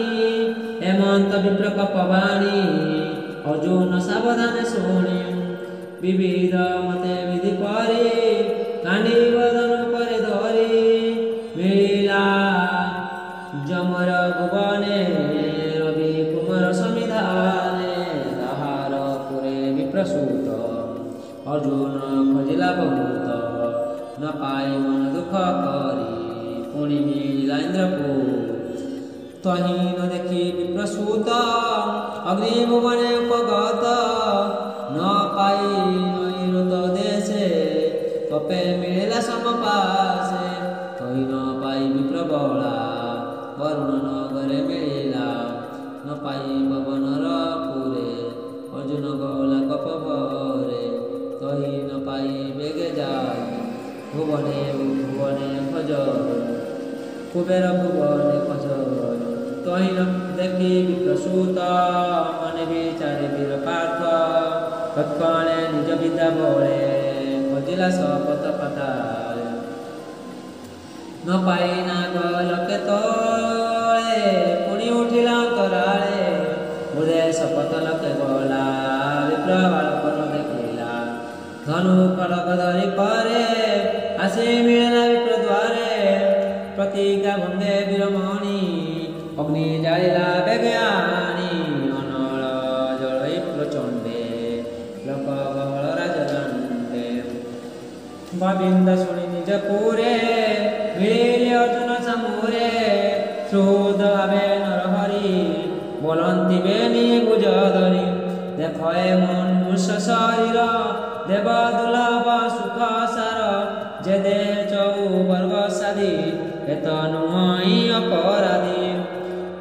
হেমন্ত বিপ্র কপবাণী অর্জুন সাবধানে শুনি বিবিধ মতে বিধি করে কাণ্ডি বদন করে ধরি মিলিলা যমর ভুবনে রবি কুমার সমিধানে তাহার পুরে বিপ্রসূত অর্জুন খোঁজিলা বহুত ন পাই মন দুঃখ করি পুଣି মিলিলা ইন্দ্রপুর তহি ন দেখি বিপ্রসূত অগ্নি ভুবনে উপগত ন পাই নৈরুত দেশে কপে মিলিলা সমপাশে তহি ন পাই বিপ্রবলা বরুণ নগরে মিলিলা ন পাই পবনর পুরে অর্জুন গলা কপ ভরে তহি ন পাই বেগে যায় ভুবনে ভুবনে খোঁজ কুবের ভুবনে খোঁজ তহি ন দেখি বিপ্রসূত মনে বিচারে বীর পার্থ তৎক্ষণে নিজ বিদ্যা বলে খোঁজিলা শপথ পাতালে ন পাই না গলকে তଳେ পুଣି ଉଠିଲା ଅନ୍ତରାଳେ ବୋଧେ ଶପଥ ଲକେ ଗଲା ବିପ୍ର ବାଳକ ନ ଦେଖିଲା ଧନୁ ଖଡ଼ଗ ଧରି ପରେ ଆସି ମିଳିଲା ବିପ୍ର ଦ୍ୱାରେ ପ୍ରତିଜ୍ଞା ଭଙ୍ଗେ ବୀରମଣି ଅଗ୍ନି ଜାଳିଲା ବେଗେ ଆଣି ଅନଳ ଜଳଇ ପ୍ରଚଣ୍ଡେ ଲୋକ ବହଳ ରାଜଦଣ୍ଡେ ଗୋବିନ୍ଦ ଶୁଣି ନିଜ ପୁରେ ମିଳିଲେ ଅର୍ଜୁନ ସାମୁରେ ଶ୍ରୋଧ ଭାବେ ନରହରି ବୋଲନ୍ତି ବେନି ଭୁଜ ଧରି ଦେଖ ଏ ମନୁଷ୍ୟ ଶରୀର ଦେବ ଦୁର୍ଲଭ ସୁଖ ସାର ଯେ ଦେ ଚଉବର୍ଗ ସାଧି ଏତ ନୁହଁ ଅପରାଧୀ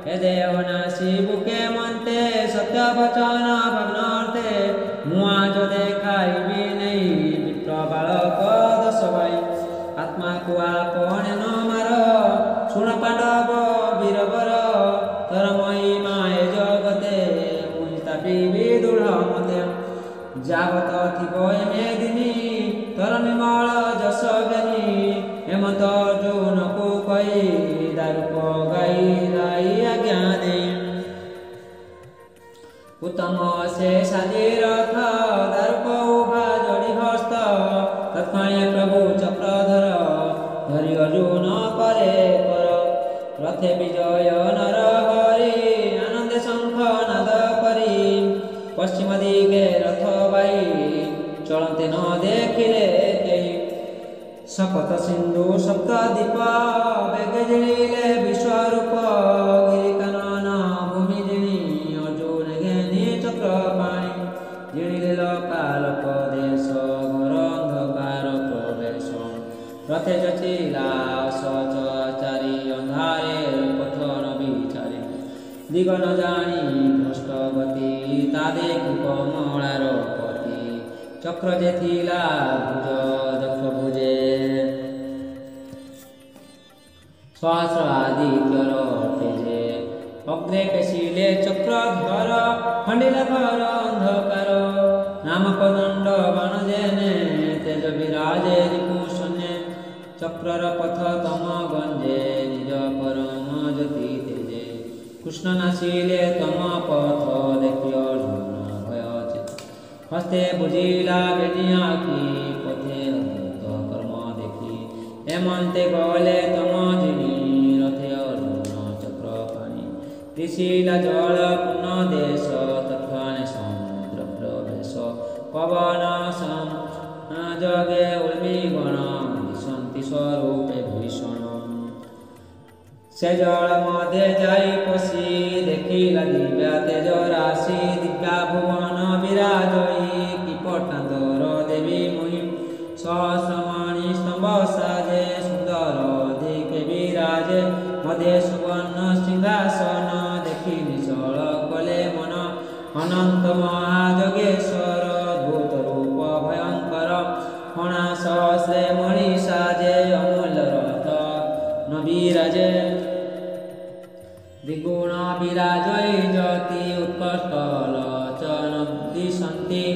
ଏ ଦେହ ନାଶି ବୁକେ ମନ୍ତେ ସତ୍ୟ ବଚନ ଭଗ୍ନର୍ଥେ ମୁଆ ଯ ଦେଖାଇବି ନେଇ ବିପ୍ର ବାଳକ ଦଶ ଭାଇ ଆତ୍ମାକୁ ଆପନେ ନ ମାର ଶୁଣ ପାଣ୍ଡବ ବୀରବର ତୋର ମହିମା ଏ ଜଗତେ ମୁଇଁ ସ୍ଥାପିବି ଦୃଢ଼ ମତେ ଯାବତ ଥିବ ଏମେ ଦିନି ତୋର ନିର୍ମଳ ଯଶ ଜ୍ଞାନୀ ହେମନ୍ତ ଅର୍ଜୁନକୁ କହି ଦାରୁକ ଗାଇ ରାଇ ଆଜ୍ଞା ଦେଇ ଉତ୍ତମ ସେ ସାଜି ରଥ ଦାରୁକ ଉଭା ଯୋଡ଼ି ହସ୍ତ ତତ୍କ୍ଷଣେ ପ୍ରଭୁ ଚକ୍ରଧର ଧରି ଅର୍ଜୁନ ପରେ କର ରଥେ ବିଜୟ ନର ହରି ଆନନ୍ଦେ ଶଙ୍ଖ ନାଦ କରି ପଶ୍ଚିମ ଦିଗେ ରଥ ବାଇ ଚଳନ୍ତେ ନ ଦେଖିଲେ କେହି ଶପଥ ସିନ୍ଧୁ ସପ୍ତ ଦୀପ ବେଗେ ଜିଣିଲେ ବିଶ୍ୱରୂପ ଗିରି କାନନ ଭୂମି ଜିଣି ଅର୍ଜୁନ ଘେନି ଚକ୍ର ପାଣି ଜିଣିଲେ ଲୋକାଲୋକ ଦେଶ ଘର ଅନ୍ଧକାର ପ୍ରବେଶ ରଥେ ଚଚିଲା ସଚ ଚାରି ଅନ୍ଧାରେ ପଥ ନ ବିଚାରି ଦିଗ ନ ଜାଣି ଭ୍ରଷ୍ଟ ଗତି ତା ଦେଖି କମଳାର ପତି ଚକ୍ର ଯେ ଥିଲା ଭୁଜ ଦକ୍ଷ ଭୁଜେ ସହସ୍ର ଆଦିତ୍ୟର ତେଜେ ଅଗ୍ରେ ପେଶିଲେ ଚକ୍ରଧର ଖଣ୍ଡିଲା ଘର ଅନ୍ଧକାର ନାମକ ଦଣ୍ଡ ବାଣ ଜେନେ ତେଜ ବିରାଜେ ରିପୁ ଶୂନ୍ୟେ ଚକ୍ରର ପଥ ତମ ଗଞ୍ଜେ ନିଜ ପରମ ଜ୍ୟୋତି ତେଜେ କୃଷ୍ଣ ନାସିଲେ ତମ ପଥ ଦେଖି ଅର୍ଜୁନ ଭୟ ଚିତ ହସ୍ତେ ବୁଝିଲା ବେନିଆ କି ପଥେ ଅଦ୍ଭୁତ କର୍ମ ଦେଖି ଏମନ୍ତେ ଗଲେ ତମ ଜିଣି ରଥେ ଅର୍ଜୁନ ଚକ୍ର ପାଣି ଦିଶିଲା ଜଳ ପୂର୍ଣ୍ଣ ଦେଶ ତତ୍କ୍ଷଣେ ସମୁଦ୍ର ପ୍ରବେଶ ପବନ ଜଗେ ଉର୍ମି ଗଣ ଦିଶନ୍ତି ସ୍ୱରୂପେ ଭୀଷଣ ସେ ଜଳ ମଧ୍ୟେ ଯାଇ ପଶି ଦେଖିଲା ଦିବ୍ୟା ତେଜ ରାଶି ଦିବ୍ୟା ଭୁବନ ବିରାଜଇ କି ପଟାନ୍ତର ଦେବୀ ମୁହିଁ ସହସ୍ରମଣି ସ୍ତମ୍ଭ ସାଜେ ସୁନ୍ଦର ଦିକେ ବିରାଜେ ମଧ୍ୟେ ସୁବର୍ଣ୍ଣ ସିଂହାସନ ଦେଖି ନିଶ୍ଚଳ କଲେ ମନ ଅନନ୍ତ ମହାଯୋଗେଶ୍ୱର ଅଦ୍ଭୁତ ରୂପ ଭୟଙ୍କର ଫଣା ସହସ୍ରେ ମଣି ସାଜେ ଅମୂଲ୍ୟ ରଥ ନ ବିରାଜେ ଦିଗ स्तलचनं दिशन्ति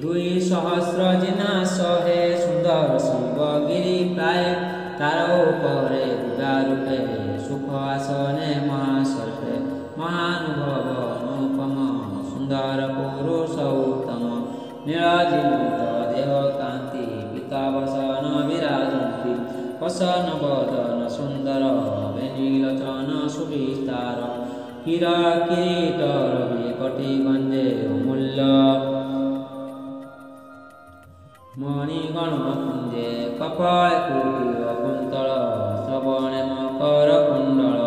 200 जिना 100 सुन्दर शिवगिरि प्राय तार उपरे दिव्या रूपे सुख आसने महासर्पे महानुभव अनुपम सुन्दर पुरुष उत्तम नीलजीवित देह कान्ति पीतावसन विराजन्ति वसन बदन सुन्दर बेनीलोचन सुविस्तार किरीट रवि कटिगञ्जे अमूल्य मणिगण कुञ्जे कपाल कुटीर कुन्तल श्रवणे मकर कुण्डल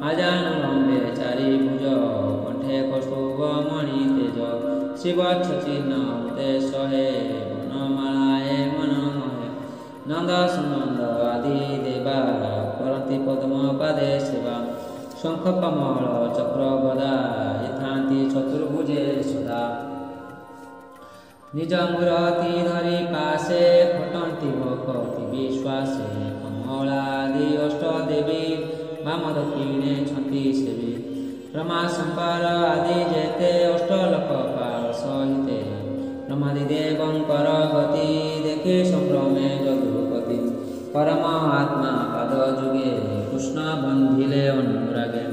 आजानुलम्बे चारिभुज कण्ठे कौस्तुभ मणि तेज शिवच्छिन्न उद्देश हे वनमालाए मनमोहे नन्द सुनन्द आदि देवा करन्ति पद्मपादे सेवा शंख कमल चक्र गदा यथान्ति चतुर्भुजे सदा निज मूर्ति धरि पाशे खटन्ति भक्ति विश्वासे कमलादि अष्टदेवी वाम दक्षिणे छन्ति सेवी रमा शंकर आदि जेते अष्टलोकपाल सहिते ब्रह्मादिदेवंकर गति देखि संभ्रमे जदुपति परम आत्मा पाद जुगे कृष्ण बंधिले अनुरागे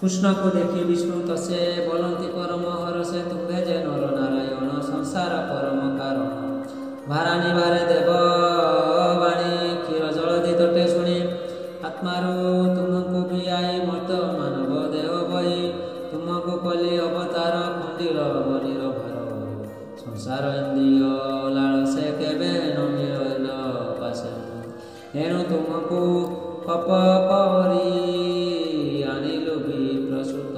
कृष्ण को देखि विष्णु तसे बोलंती परम हरसे तुम्भे जे नर नारायण संसार परम कारण भारानी भारे देव वाणी क्षीर जलधि तटे शुणी आत्मारू तुमको बियाई मत मानव देव बही तुमको कली अवतार खंडिल बनीर भार संसार इंद्रिय लालसे केबे न मिल पासे एणु तुमको कप परी आनिलु प्रसूत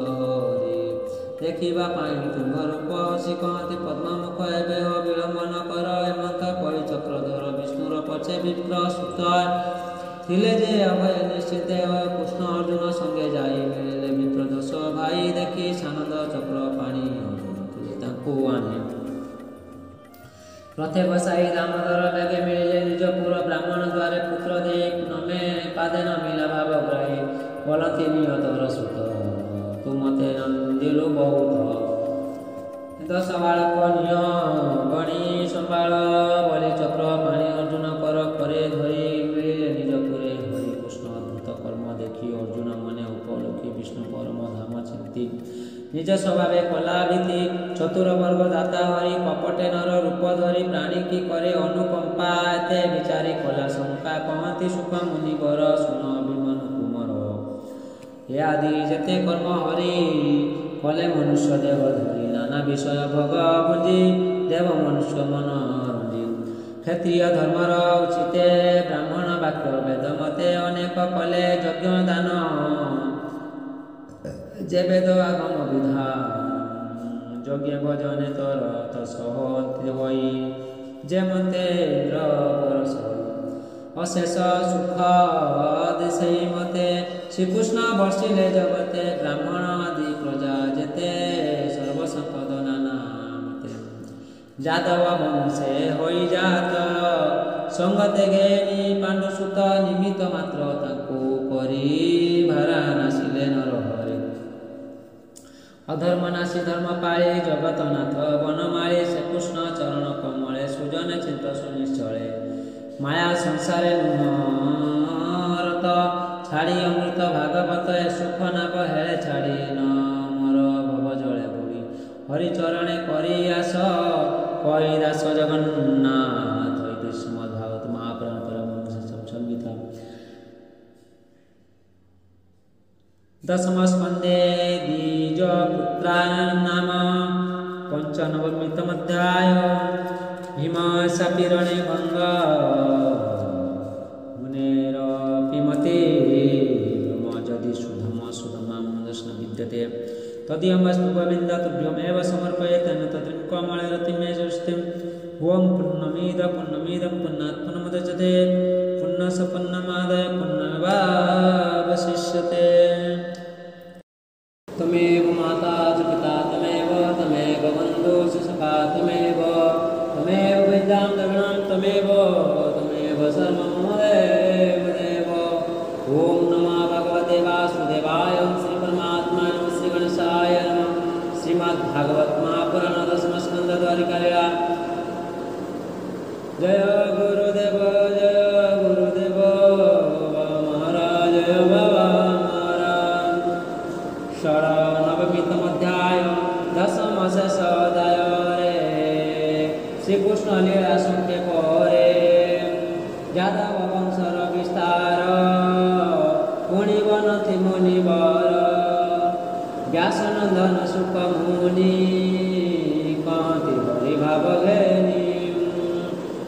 हरि देखा तुम रूप शिखती पद्ममुख एवं विलंबन कर हेमंत कई चक्रधर विष्णुर पछे विप्रसुत थिले जे अभय निश्चित कृष्ण अर्जुन संगे जाई मिले मित्र दश भाई देखी सानंद चक्र पाणी अर्जुन आने रथे बसाई दामोदर बेगे मिले निज पुर ब्राह्मण द्वारे पुत्र दे नमे पादे न मिला भाव ग्राही बोलती नियतर सुत तू मते नंदिलु बहुत 10 बालक निय गणी संभाल बलि चक्र पाणी अर्जुन कर करे धरी मिले निज पुरे हरि कृष्ण अद्भुत कर्म देखी अर्जुन मने उपलक्षी विष्णु परम धाम चिंती निज स्वभावे कला भीति चतुर वर्ग दाता हरि कपटे नर रूप धरी प्राणी की करे अनुकंपा एते विचारी कला शंका कहती सुख मुनिवर सुन विमन कुमार हे आदि जेते कर्म हरि कले मनुष्य देव धरी नाना विषय भोग बुझी देव मनुष्य मन रंजी क्षत्रिय धर्मर उचिते ब्राह्मण वाक्य वेद मते अनेक कले यज्ञ दान जे वेद आगम विधान यज्ञ भजने तर तसहति होई जे मते इंद्र बरस अशेष सुख दिशे मते श्रीकृष्ण वर्षिले जगते ब्राह्मण आदि प्रजा जेते सर्वसंपद नाना मते जादव वंशे होई जात संगते गेनी पांडुसुत निमित्त मात्र ताकू करी भारा नासिले नर अधर्म नाशी धर्म पाळे जगतनाथ वनमाळे श्रीकृष्ण चरण कमले सुजन चिंत सुनिश्चले माया संसारे नुहरत छाड़ी अमृत भागवत सुख नाभ हेले छाड़ी न मोर भव जले बुड़ी हरिचरणे करी आस कई दास जगन्नाथ श्रीमद्भागवत महापुराण परम संगीता दशम स्कंदे द्विज पुत्राणां नाम पंचनवमितमध्याय भीम शापिरणे भंग मुनेर पिमते ब्रह्म जदि सुधम सुधमां दर्शन विद्यते तदीयमस्तु गोविन्द तुभ्यमेव समर्पयेत् न तद्रिङ्कमले रतिमे जुष्टिम् ओम पुण्यमीद पुण्णात् पुण्यमुदच्यते पुण्यस पुण्यमादाय पुण्यमेवावशिष्यते तमेव माता च पिता तमेव बन्धु च सखा तमेव विद्यां द्रविणां तमेव सर्वं देव ओम नमः भगवते वासुदेवाय श्री परमात्मने श्री गणेशाय नमः महापुराण दशम स्कंद द्वारिका लीला। जय गुरुदेव महाराज जय बाबा महाराज। षडनवमीतम अध्याय दशम शेष अध्याय रे श्रीकृष्ण लीला संक्षेप रे यादव वंशर विस्तार पुणी बनथि मुनिवर व्यासनंदन सुख मुनि कांति हरि भाव घेनी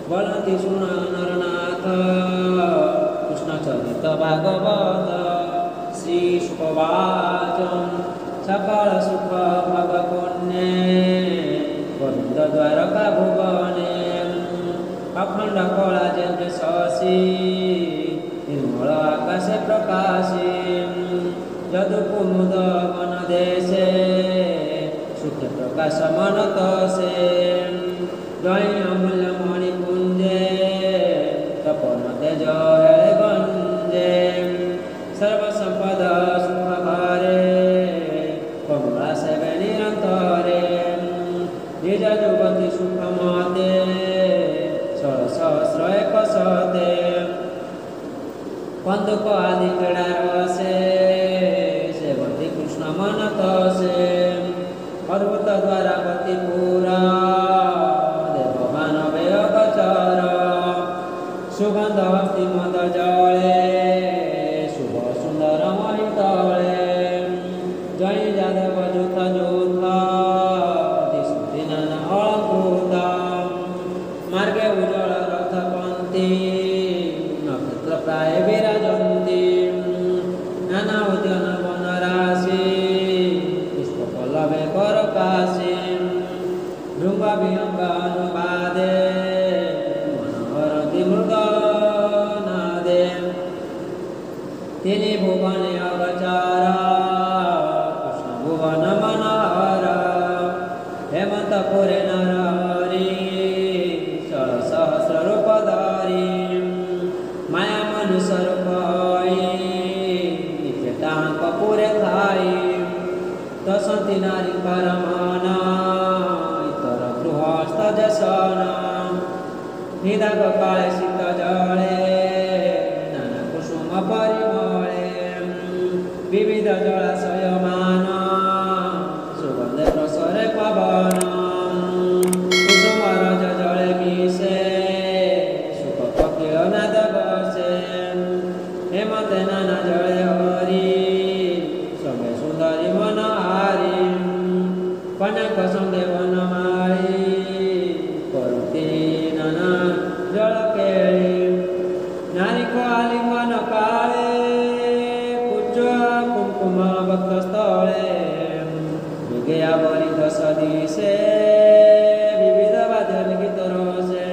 बनती सुन नरनाथ कृष्ण चरित भागवत श्री सुखवाच सकल सुख भग पुण्य गोविंद द्वारका भुवने अखंड कला जन्य शशि निर्मल आकाशे प्रकाशे यदु कुमुद वन देशे सुख प्रकाश मनतसे जय अमूल्य मणिकुंजे तपन तेज हेले गंजे सर्वसंपद सुख घरे कमला सेवे निरंतरे निज जुगति सुख मते सहस्र एक सते कंदुक आदि क्रीड़ा रसे सेवती कृष्ण मनतसे अद्भुत द्वारावती पुरा देवमानवे अगचर सुगंध हस्ति मद जले शुभ सुंदर महितले जय यादव जूथ जूथ दिशुति नाना अलंकृत मार्गे उज्ज्वल रथ पंथी नक्षत्र प्राय विराजन्ति नाना उद्यान वन राशि पुष्प पल्लवे करकाशि भृंग विहंग अनुवादे मनोहरति मृगनादे तिनि भुवने अगचार कृष्ण भुवन मनोहर हेमन्तपुरे नरहरि सहस्र रूपधारी माया मनुष्य रूप कपूरे थाई दशंति नारी परमान इतर गृहस्थ जसन निदाग काले शीत जले नाना कुसुम परिमले विविध जलाशय मान सुगंधे प्रसरे पवन कुसुम रज जले मिशे सुख पक्षी नाद बसे हेमते नाना जले कनक संगे वनमाली करती नाना जल केली नारी को आलिंगन काले कुच कुंकुम भक्त स्थले विज्ञा बलि दश दिशे विविध वाद्य गीत रसे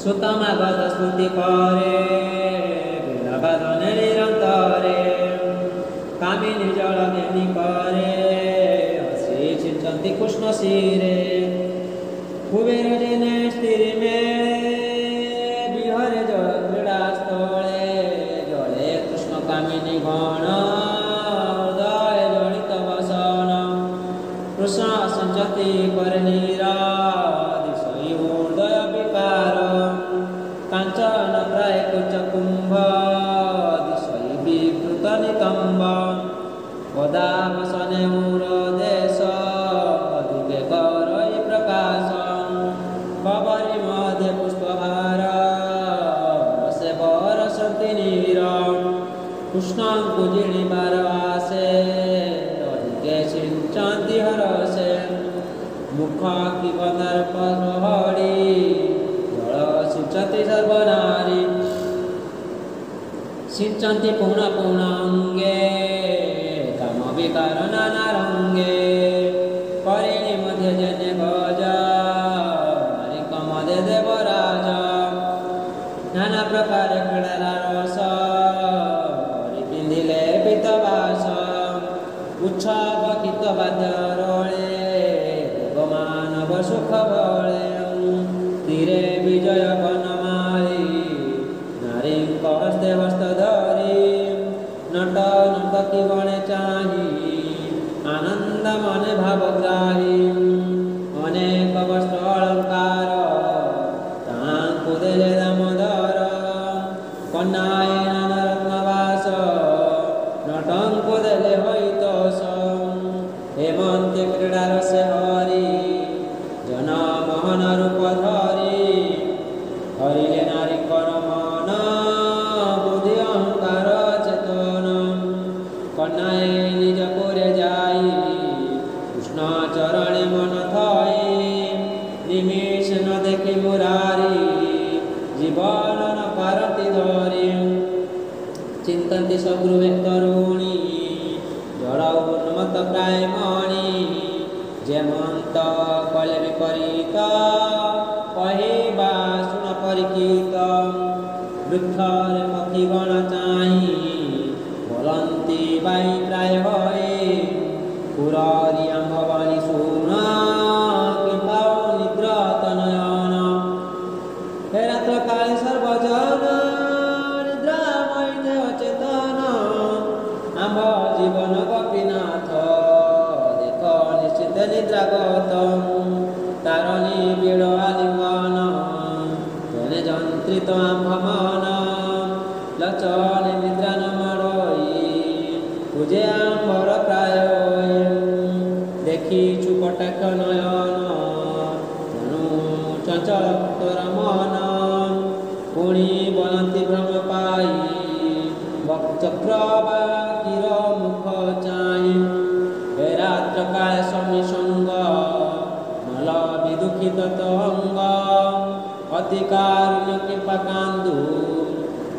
सुतमा गद स्तुति करे बिना बादने निरंतरे कामिनी जल देनी करे चिंतन्ति कृष्ण शिरे कुबेर जने स्थिर मेले विहरे जल क्रीड़ा स्थले जले कृष्ण कामिनी गण हृदय जलित वसन कृष्ण संचति करे नीरा दिशई हृदय विकार कांचन प्राय कुच कुंभ दिशई विकृत नितंब पदा वसने मूर देश अधिके करई प्रकाश कबरी मध्य पुष्पभार रसे बरसन्ति नीर कृष्णंकु जिणिबार आसे अधिके सिंचन्ति हरसे मुख किबदर्प प्रहरी जल सिंचति सर्वनारी सिंचन्ति पूर्ण पूर्णांगे विकार नाना रंगे करिणी मध्य जन्य गज नारिक मध्य देवराज नाना प्रकार क्रीड़ा रस पिंधिले पीतवास उच्छव गीत वाद्य रळे देवमानव सुख बळे तीरे विजय बनमाली नारी हस्ते हस्त धरी नट नर्तकी बणे चाही आनंद मने भावग्रा निमिष न देखी मुरारी जीवन न पारती धरी चिंतन्ति सगृहे तरुणी जड़ उन्मत्त प्राय मणि जेमंत कले विपरीत कहवा शुण परिचित वृक्षरे पक्षीगण चाही बोलती बाई प्राय हए पुरारी आम्भवाणी शुण किंवा निद्रा तनयन हे रात्र काले सर्वजन निद्रामय देह चेतन आम्भ जीवन गोपीनाथ देख निश्चित निद्रागत तारणी बीड़ आलिंगन जने जंत्रित आम्भ मन लचने निद्रा न मड़ई पूजे आम्भर प्राय देखी चुपटाक्ष नयन तेणु चंचल भक्तर मन पुणी बनती भ्रम पाई चक्र बाकीर मुख चाई हे रात्र काले स्वामी संग नल विदुखित अंग अति कारुण्य कृपा कांदु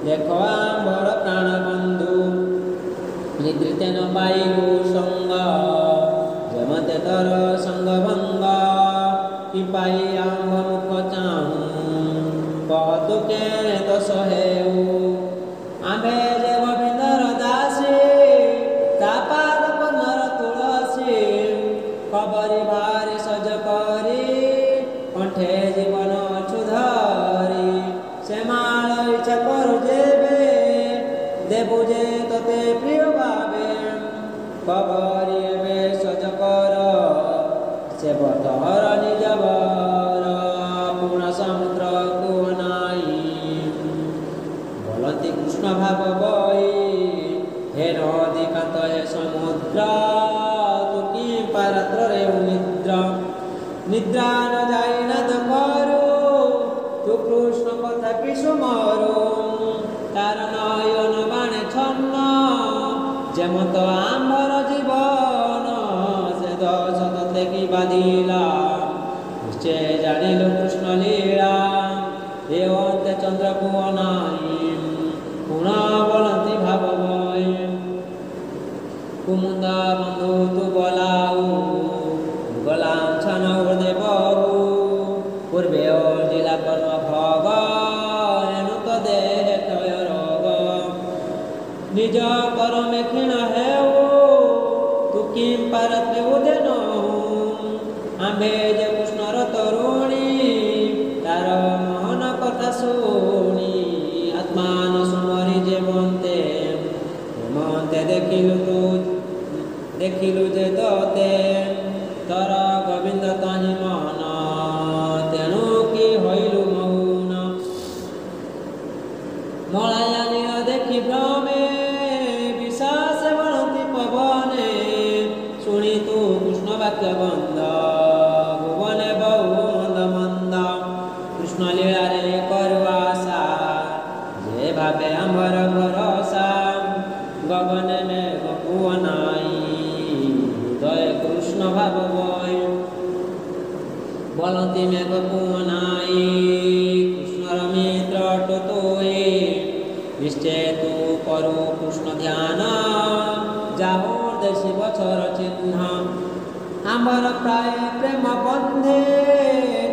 देख आम्भर प्राण बंधु निद्रितेन पाइलु संग जमते तर संग भंग कि पाई आम्भ मुख चाहूं कहतु केने तो सहेऊ आम्भे जे गोविंदर दासी तापाद पन्नर तुलसी कबरी भारी सज करी कंठे जीवन छुधरी से माल इच्छा करू जेबे देबु जे तते प्रिय भावे कबरी एबे सज कर से बतहर निज बर पूर्ण समुद्र को नाई बोलती कृष्ण भाव बई हे नदी कांत हे समुद्र तू कि पारात्र रे निद्रा निद्रा न जाई न करू तू कृष्ण कथा कि सुमरू तार नयन बाणे छन्न जेमत आम्भर जीवन से दश तते कि बाधिला निश्चय जानिलु कृष्ण लीला हे अंते चंद्र को नाई पुण बोलती भाव बई कुमुद बंधु तू बोलाऊ गलांछन हृदय बहु पूर्वे जिला कर्म भग एनु तो देह क्षय रोग निज कर्मे क्षीण हेऊ तू किं पारत्रे उदेन आम्भे जे कृष्णर तरुणी तार मोहन कथा शुणी आत्मान सुमरी जे मन्ते देखिलु जे तते तर गोविंद ताहि मन तेणु कि हईलु मौन मलया नील देखि भ्रमे विश्वास बनती पवने शुणी तू कृष्ण वाक्य बंद भुवने बहु मंद मंद कृष्ण लीला रे करु आशा जे भावे आम्भर भरोसा गगन में गपुआ नाई हृदय कृष्ण भाव बई बोलती में गपुआ नाई कृष्णर मित्र टोटोए निश्चय तू करु कृष्ण ध्यान जाहो देशी बछर चिन्ह आम्भर प्राय प्रेम बंधे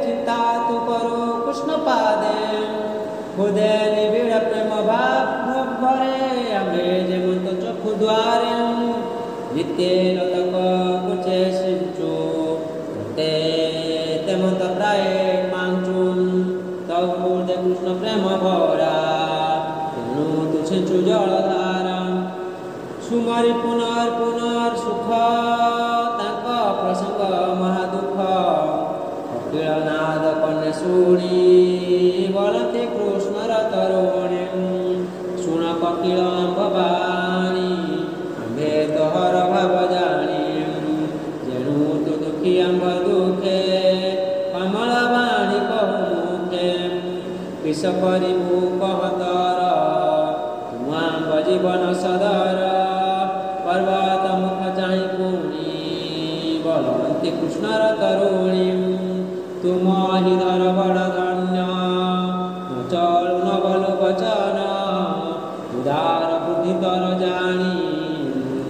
चिंता तू करु कृष्ण पादे हृदय निबिड़ प्रेम भाव भरे आम्भे जेमंत चक्षु द्वारे नित्य लतक कुचे सिंचु ते तेमंत प्राय मांचु तव हृदय कृष्ण प्रेम भरा तेणु तू सिंचु जलधारा सुमरी पुनर् सुख तांक प्रसंग महादुख कपिल नाद कन्या शुणी बोलती कृष्णर तरुणी शुण कपिल आम्भवाणी आम्भे तोहर भाव जाणी जेणु तू दुखी आम्भ दुखे कमल वाणी कहु मुखे किस करिबु कहतर तू आम्भ जीवन सदर पर्वत मुख चाहि पुणी बोलती कृष्णर तरुणी ତୁମ ହୃଦର ବଡ଼ ଧନ୍ୟ ଚଳୁ ନ ବଲୁ ବଚନ ଉଦାର ବୁଦ୍ଧି ତର ଜାଣି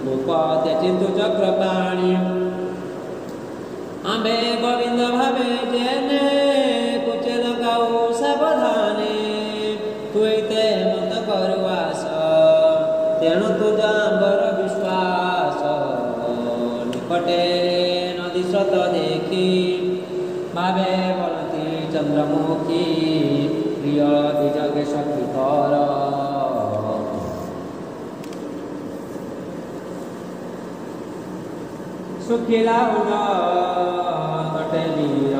ଗୋପତେ ଚିନ୍ତୁ ଚକ୍ର ପାଣି ଆମ୍ଭେ ଗୋବିନ୍ଦ ଭାବେ ଜେନେ କୁଚେଦ ଗାଉ ସାବଧାନେ ତୁଇତେ ମତ କରୁ ଆସ ତେଣୁ ତୁଜ ଆମ୍ବର ବିଶ୍ୱାସ ନିକଟେ ନଦୀ ସ୍ରୋତ ଦେଖି ଭାବେ ବଳନ୍ତି ଚନ୍ଦ୍ରମୁଖୀ ପ୍ରିୟ ଦିଜକେ ସଖୀ କର ଶୁଖିଲା ଉନ ତଟେ ବୀର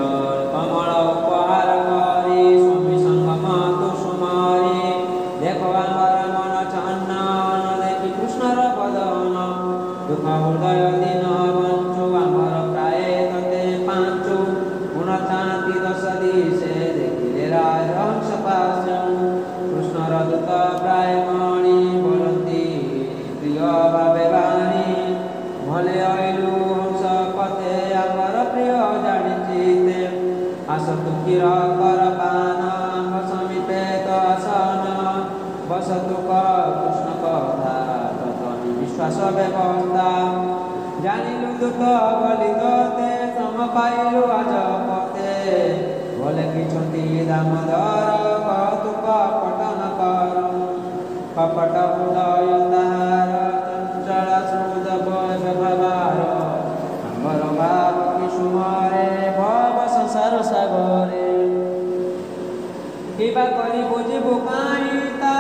କମଳ ଉପହାର କରି ସ୍ୱାମୀ ସଙ୍ଗମ ତୁ ସୁମାରି ଦେଖ ଆମର ମନ ଚନ୍ଦନ ଦେଖି କୃଷ୍ଣର ବଦନ ଦୁଃଖ ହୃଦୟ ଦିନ ବଞ୍ଚୁ ଆମର ପ୍ରାୟ ତତେ ପାଞ୍ଚୁ ଗୁଣ ଥାନ୍ତି ଦଶ ଦିଶେ ଦେଖିଲେ ରାଜହଂସ ପାଶ କୃଷ୍ଣର ଦୂତ ପ୍ରାୟ ମଣି ବୋଲନ୍ତି ପ୍ରିୟ ଭାବେ ବାଣୀ ଭଲେ ଅଇଲୁ ହଂସ ପଥେ ଆମର ପ୍ରିୟ ଜାଣିଚିତେ ଆସ ତୁକିର କର ପାନ ଆମ୍ଭ ସମୀପେ ତ ଆସନ ବସ ତୁକ କୃଷ୍ଣ କଥା ତତହି ବିଶ୍ୱାସ ବ୍ୟବସ୍ଥା ଜାଣିଲୁ ଦୂତ ବୋଲି ତୋତେ ଶ୍ରମ ପାଇଲୁ ଆଜ ପତେ ଭଲେ କିଛନ୍ତି ଦାମୋଦର କୌତୁକ ପଟନ କରୁ କପଟ ହୃଦୟ ତାହାର ଚଞ୍ଚଳ ସୁଦ ବ୍ୟବହାର ଆମର ଭାବ କି ସୁମରେ ଭବ ସଂସାର ସାଗରେ କିବା କରି ବୁଝିବୁ କାହିଁ ତା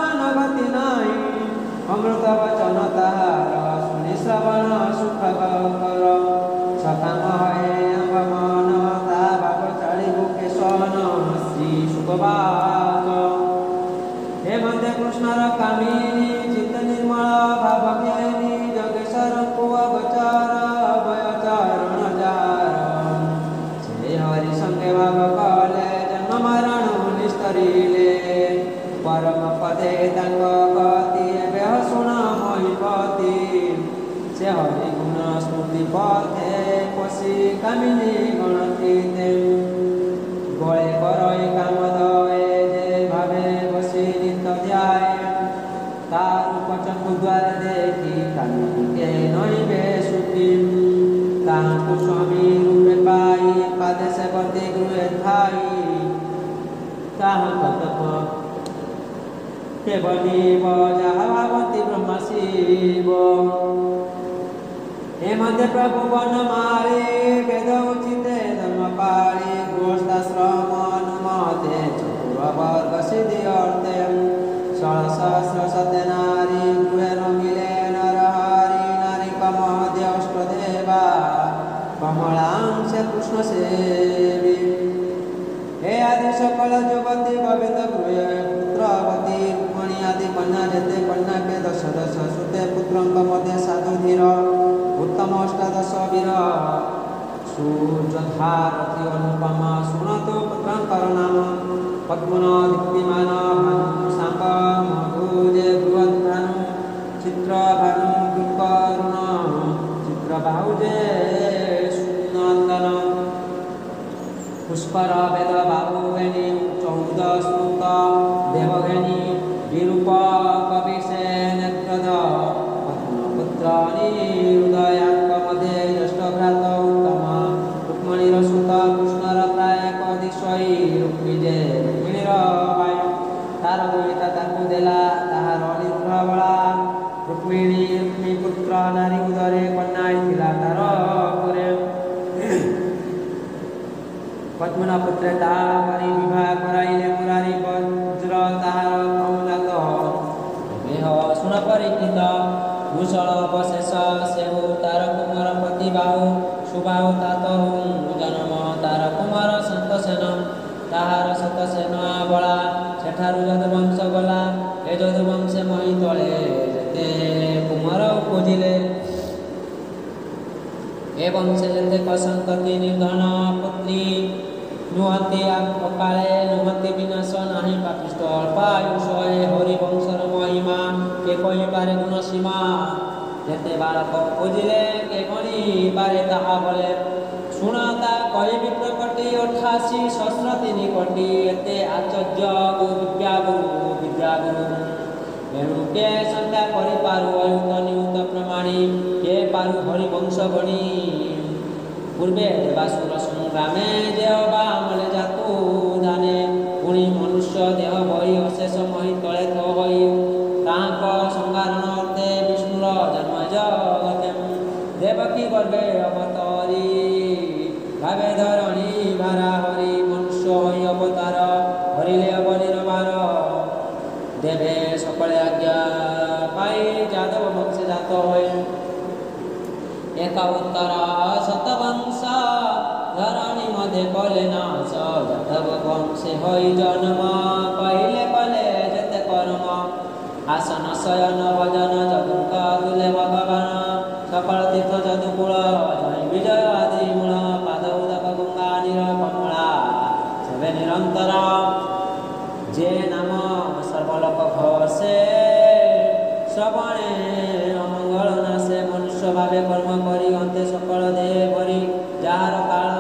ଅନୁଭୂତି ନାହିଁ ଅମୃତ ବଚନ ତାହାର ଶୁଣି ଶ୍ରବଣ ସୁଖ କର ସକାମ ହଏ ଆମ୍ଭ ମନ ତା ଭାବ ଚାଳିବୁ କେଶନ ଶ୍ରୀ ସୁଖବାସ ହେମନ୍ତେ କୃଷ୍ଣର କାମିନୀ ଚିତ୍ତ ନିର୍ମଳ ଭାବ ଜ୍ଞାନୀ ଜଗେଶ୍ୱର ପୁଅ ଗୋଚର ଅଭୟ ଚରଣ ଯାର ସେ ହରି ସଙ୍ଗେ ଭାବ କଲେ ଜନ୍ମ ମରଣ ନିସ୍ତରିଲେ ପରମ ପଦେ ତାଙ୍କ ଗତି ଏବେ ଶୁଣ ମହିପତି ସେ ହରି ଗୁଣ ସ୍ମୃତି ପଥେ ପଶି କାମିନୀ ଗଣତିତେ ଗଳେ କରଇ କାମ ଦଏ ଯେ ଭାବେ ବସି ନିତ ଧ୍ୟାଏ ତା ରୂପ ଚକ୍ଷୁ ଦ୍ୱାରେ ଦେଖି କାମିନୀକେ ନଇବେ ସୁଖୀ ତାହାଙ୍କୁ ସ୍ୱାମୀ ରୂପେ ପାଇ ପାଦେ ସେବତୀ ଗୃହେ ଥାଇ ତାହାଙ୍କ ତପ କେବଳିବ ଯାହା ଭାବନ୍ତି ବ୍ରହ୍ମ ଶିବ ହେମନ୍ତେ ପ୍ରଭୁ ବନମାଳି ବେଦ ଉଚିତେ ଧର୍ମ ପାଳି ଗୃହସ୍ଥାଶ୍ରମ ଅନୁମତେ ଚତୁର ବର୍ଗ ସିଦ୍ଧି ଅର୍ଥେ ଷୋଳସହସ୍ର ସତେ ନାରୀ ଗୃହେ ରମିଲେ ନରହରି ନାରୀଙ୍କ ମଧ୍ୟ ଅଷ୍ଟଦେବା କମଳାଂଶେ କୃଷ୍ଣ ସେବି हे आदि सकल युवती गोविंद गृहे पुत्रवती रुक्मणी आदि कन्या जेते कन्या के दश दश सुते पुत्रंक मध्य साधु धीर उत्तम अष्टादश वीर सूर्यधारती अनुपमा शुणतु पुत्रंकर नाम पद्मन दीप्तिमान भानु सांब मधुजे बृहद भानु चित्र भानु दुर्करुण चित्र बाहुजे सुनंदन पुष्पर वेद बाहुवेणी 14 स्तुत देवगेणी विरूप कविशे नेत्रद पद्मपुत्र हृदयाक मध्ये ज्येष्ठ भ्रात उत्तम रुक्मणीर सुत कृष्णर प्राय दिशई रुक्मिजे रुक्मिणीर वायु तार बोलिता ताकू देला ताहार अनिरुद्ध बला रुक्मिणी रुक्मी पुत्र नारी उदरे कन्या थिला तार करे पद्मना पुत्र ताहारी विवाह कराइले मुरारी वज्र ताहार कौलात मेह सुन परिचित भूषण अवशेष सेहु तार कुमार पति बाहु सुबाहु तात जन्म तार कुमार सन्तसेन ताहार सतसेन बला सेठारु यदुवंश गला ए यदुवंशे मही तले जेते कुमार उपजिले ए वंशे जेते कसंतति निर्धन पुत्री नुहति अकाले नुहति विनाश नाही पापिष्ट अल्पायुष हरिवंशर महिमा के कही पारे गुण सीमा जेते बालक पूजिले के गणी पारे ताहा बोले ଶୁଣତା କହି ବିପ୍ରକଟି 88 ସହସ୍ର 3 କୋଟି ଏତେ ଆଚର୍ଯ୍ୟ ବିଦ୍ୟାଗୁରୁ ଏଣୁ କେ ସଂଖ୍ୟା କରିପାରୁ ଅୟୁତ ନିୟୁତ ପ୍ରମାଣୀ କେ ପାରୁ ହରିବଂଶ ଗଣି ପୂର୍ବେ ଦେବାସୁର ସଂଗ୍ରାମେ ଯେ ଅବା ଅମଲେ ଜାତୁ ଜାନେ ପୁଣି ମନୁଷ୍ୟ ଦେହ ବହି ଅଶେଷ ମହି ତଳେ ହୋଇ ତାଙ୍କ ସଂଗାରଣ ଅର୍ଥେ ବିଷ୍ଣୁର ଜନ୍ମ ଜଗତେ ଦେବକୀ ଗର୍ଭେ ଅବତରୀ ଭାବେ ଧରଣୀ ଭାରା ହରି ମନୁଷ୍ୟ ହୋଇ ଅବତାର ହରିଲେ ଅବଲିର ଭାର ଦେବେ সকলে আজ্ঞা পাই যাদব বংশে জাত হয়ে একা উত্তর শতবংশ ধরণী মধ্যে কলে নাশ যাদব বংশে হই জন্ম কহিলে কলে যেতে কর্ম আসন শয়ন ভজন যদুক তুলে ভগবান সকল তীর্থ যদুকুল জয় বিজয় আদি মূল পাদ উদক গঙ্গা নীর কমলা সবে নিরন্তর যে নাম সর্বলোক ঘষে শ্রবণে অমঙ্গল নাশে মনুষ্য ভাবে কর্ম করি অন্তে সকল দেহে ভরি যাহার কাল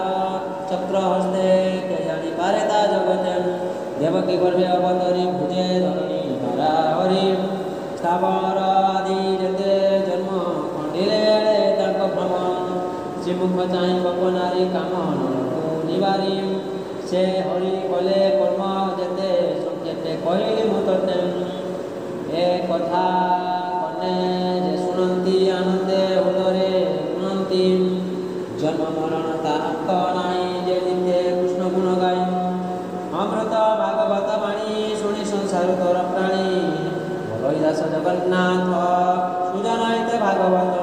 চক্র হস্তে কে জানিপারে তা জগতে দেবকী গর্ভে অবতরী ভুজে ধরণী ভারা হরি স্থাবর আদি যেতে জন্ম খণ্ডিলে তাଙ୍କ ভ্রম শ্রীমুখ চাହିଁ গপ নারী কাম নিবারী ସେ ହରି କଲେ କର୍ମ ଯେତେ ଯେତେ କହିଲି ମୁଁ ତତେ ଏ କଥା କନେ ଯେ ଶୁଣନ୍ତି ଆନନ୍ଦେ ହୃଦୟରେ ଶୁଣନ୍ତି ଜନ୍ମ ମରଣ ତାଙ୍କ ନାହିଁ ଯେ ନିତ୍ୟ କୃଷ୍ଣ ଗୁଣ ଗାଇ ଅମୃତ ଭାଗବତ ବାଣୀ ଶୁଣି ସଂସାର ତୋର ପ୍ରାଣୀ ବଲଇ ଦାସ ଜଗନ୍ନାଥ ସୁଜନ ଏତେ ଭାଗବତ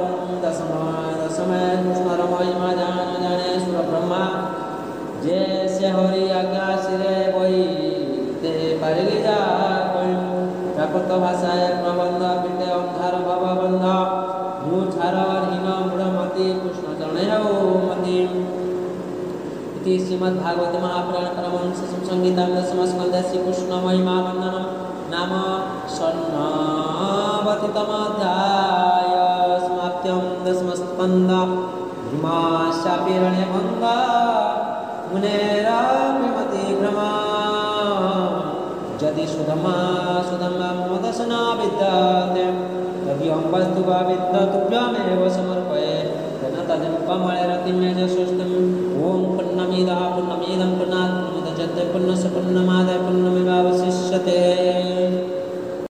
ଦଶମେ କୃଷ୍ଣର ମହିମା ଜାଣେ ସୁର ବ୍ରହ୍ମା যে সে হরি আজ্ঞা শিরে বইতে পারিলি যা প্রাকৃত ভাষায় প্রবন্ধ পিতে অন্ধার ভববন্ধ মু ছাড় হীন মূঢ়মতি কৃষ্ণ চরণে হও মতি ইতি শ্রীমদ্ ভাগবতে মহাপুরাণ পরমহংস সংহিতাং দশম স্কন্ধে শ্রীকৃষ্ণ মহিমা বন্দনম নাম ষণ্ণবতিতমোধ্যায় সমাপ্ত্যং দশম স্কন্ধ ভীমাশাপি রণে ভঙ্গ মুনেরাভিমতি ভ্রমা যদি সুধমা মদসনা বিদ্যাতে যদি অম্বস্তু বা বিদ্যতুভ্যমেব সমর্পয়ে তেন তদিম কমলে রতিমে যশস্তুম ওম পুণ্যমিদঃ পুণ্যমিদং পুণ্যাৎ পুণ্যদজতে পুণ্যস্য পুণ্যমাদায় পুণ্য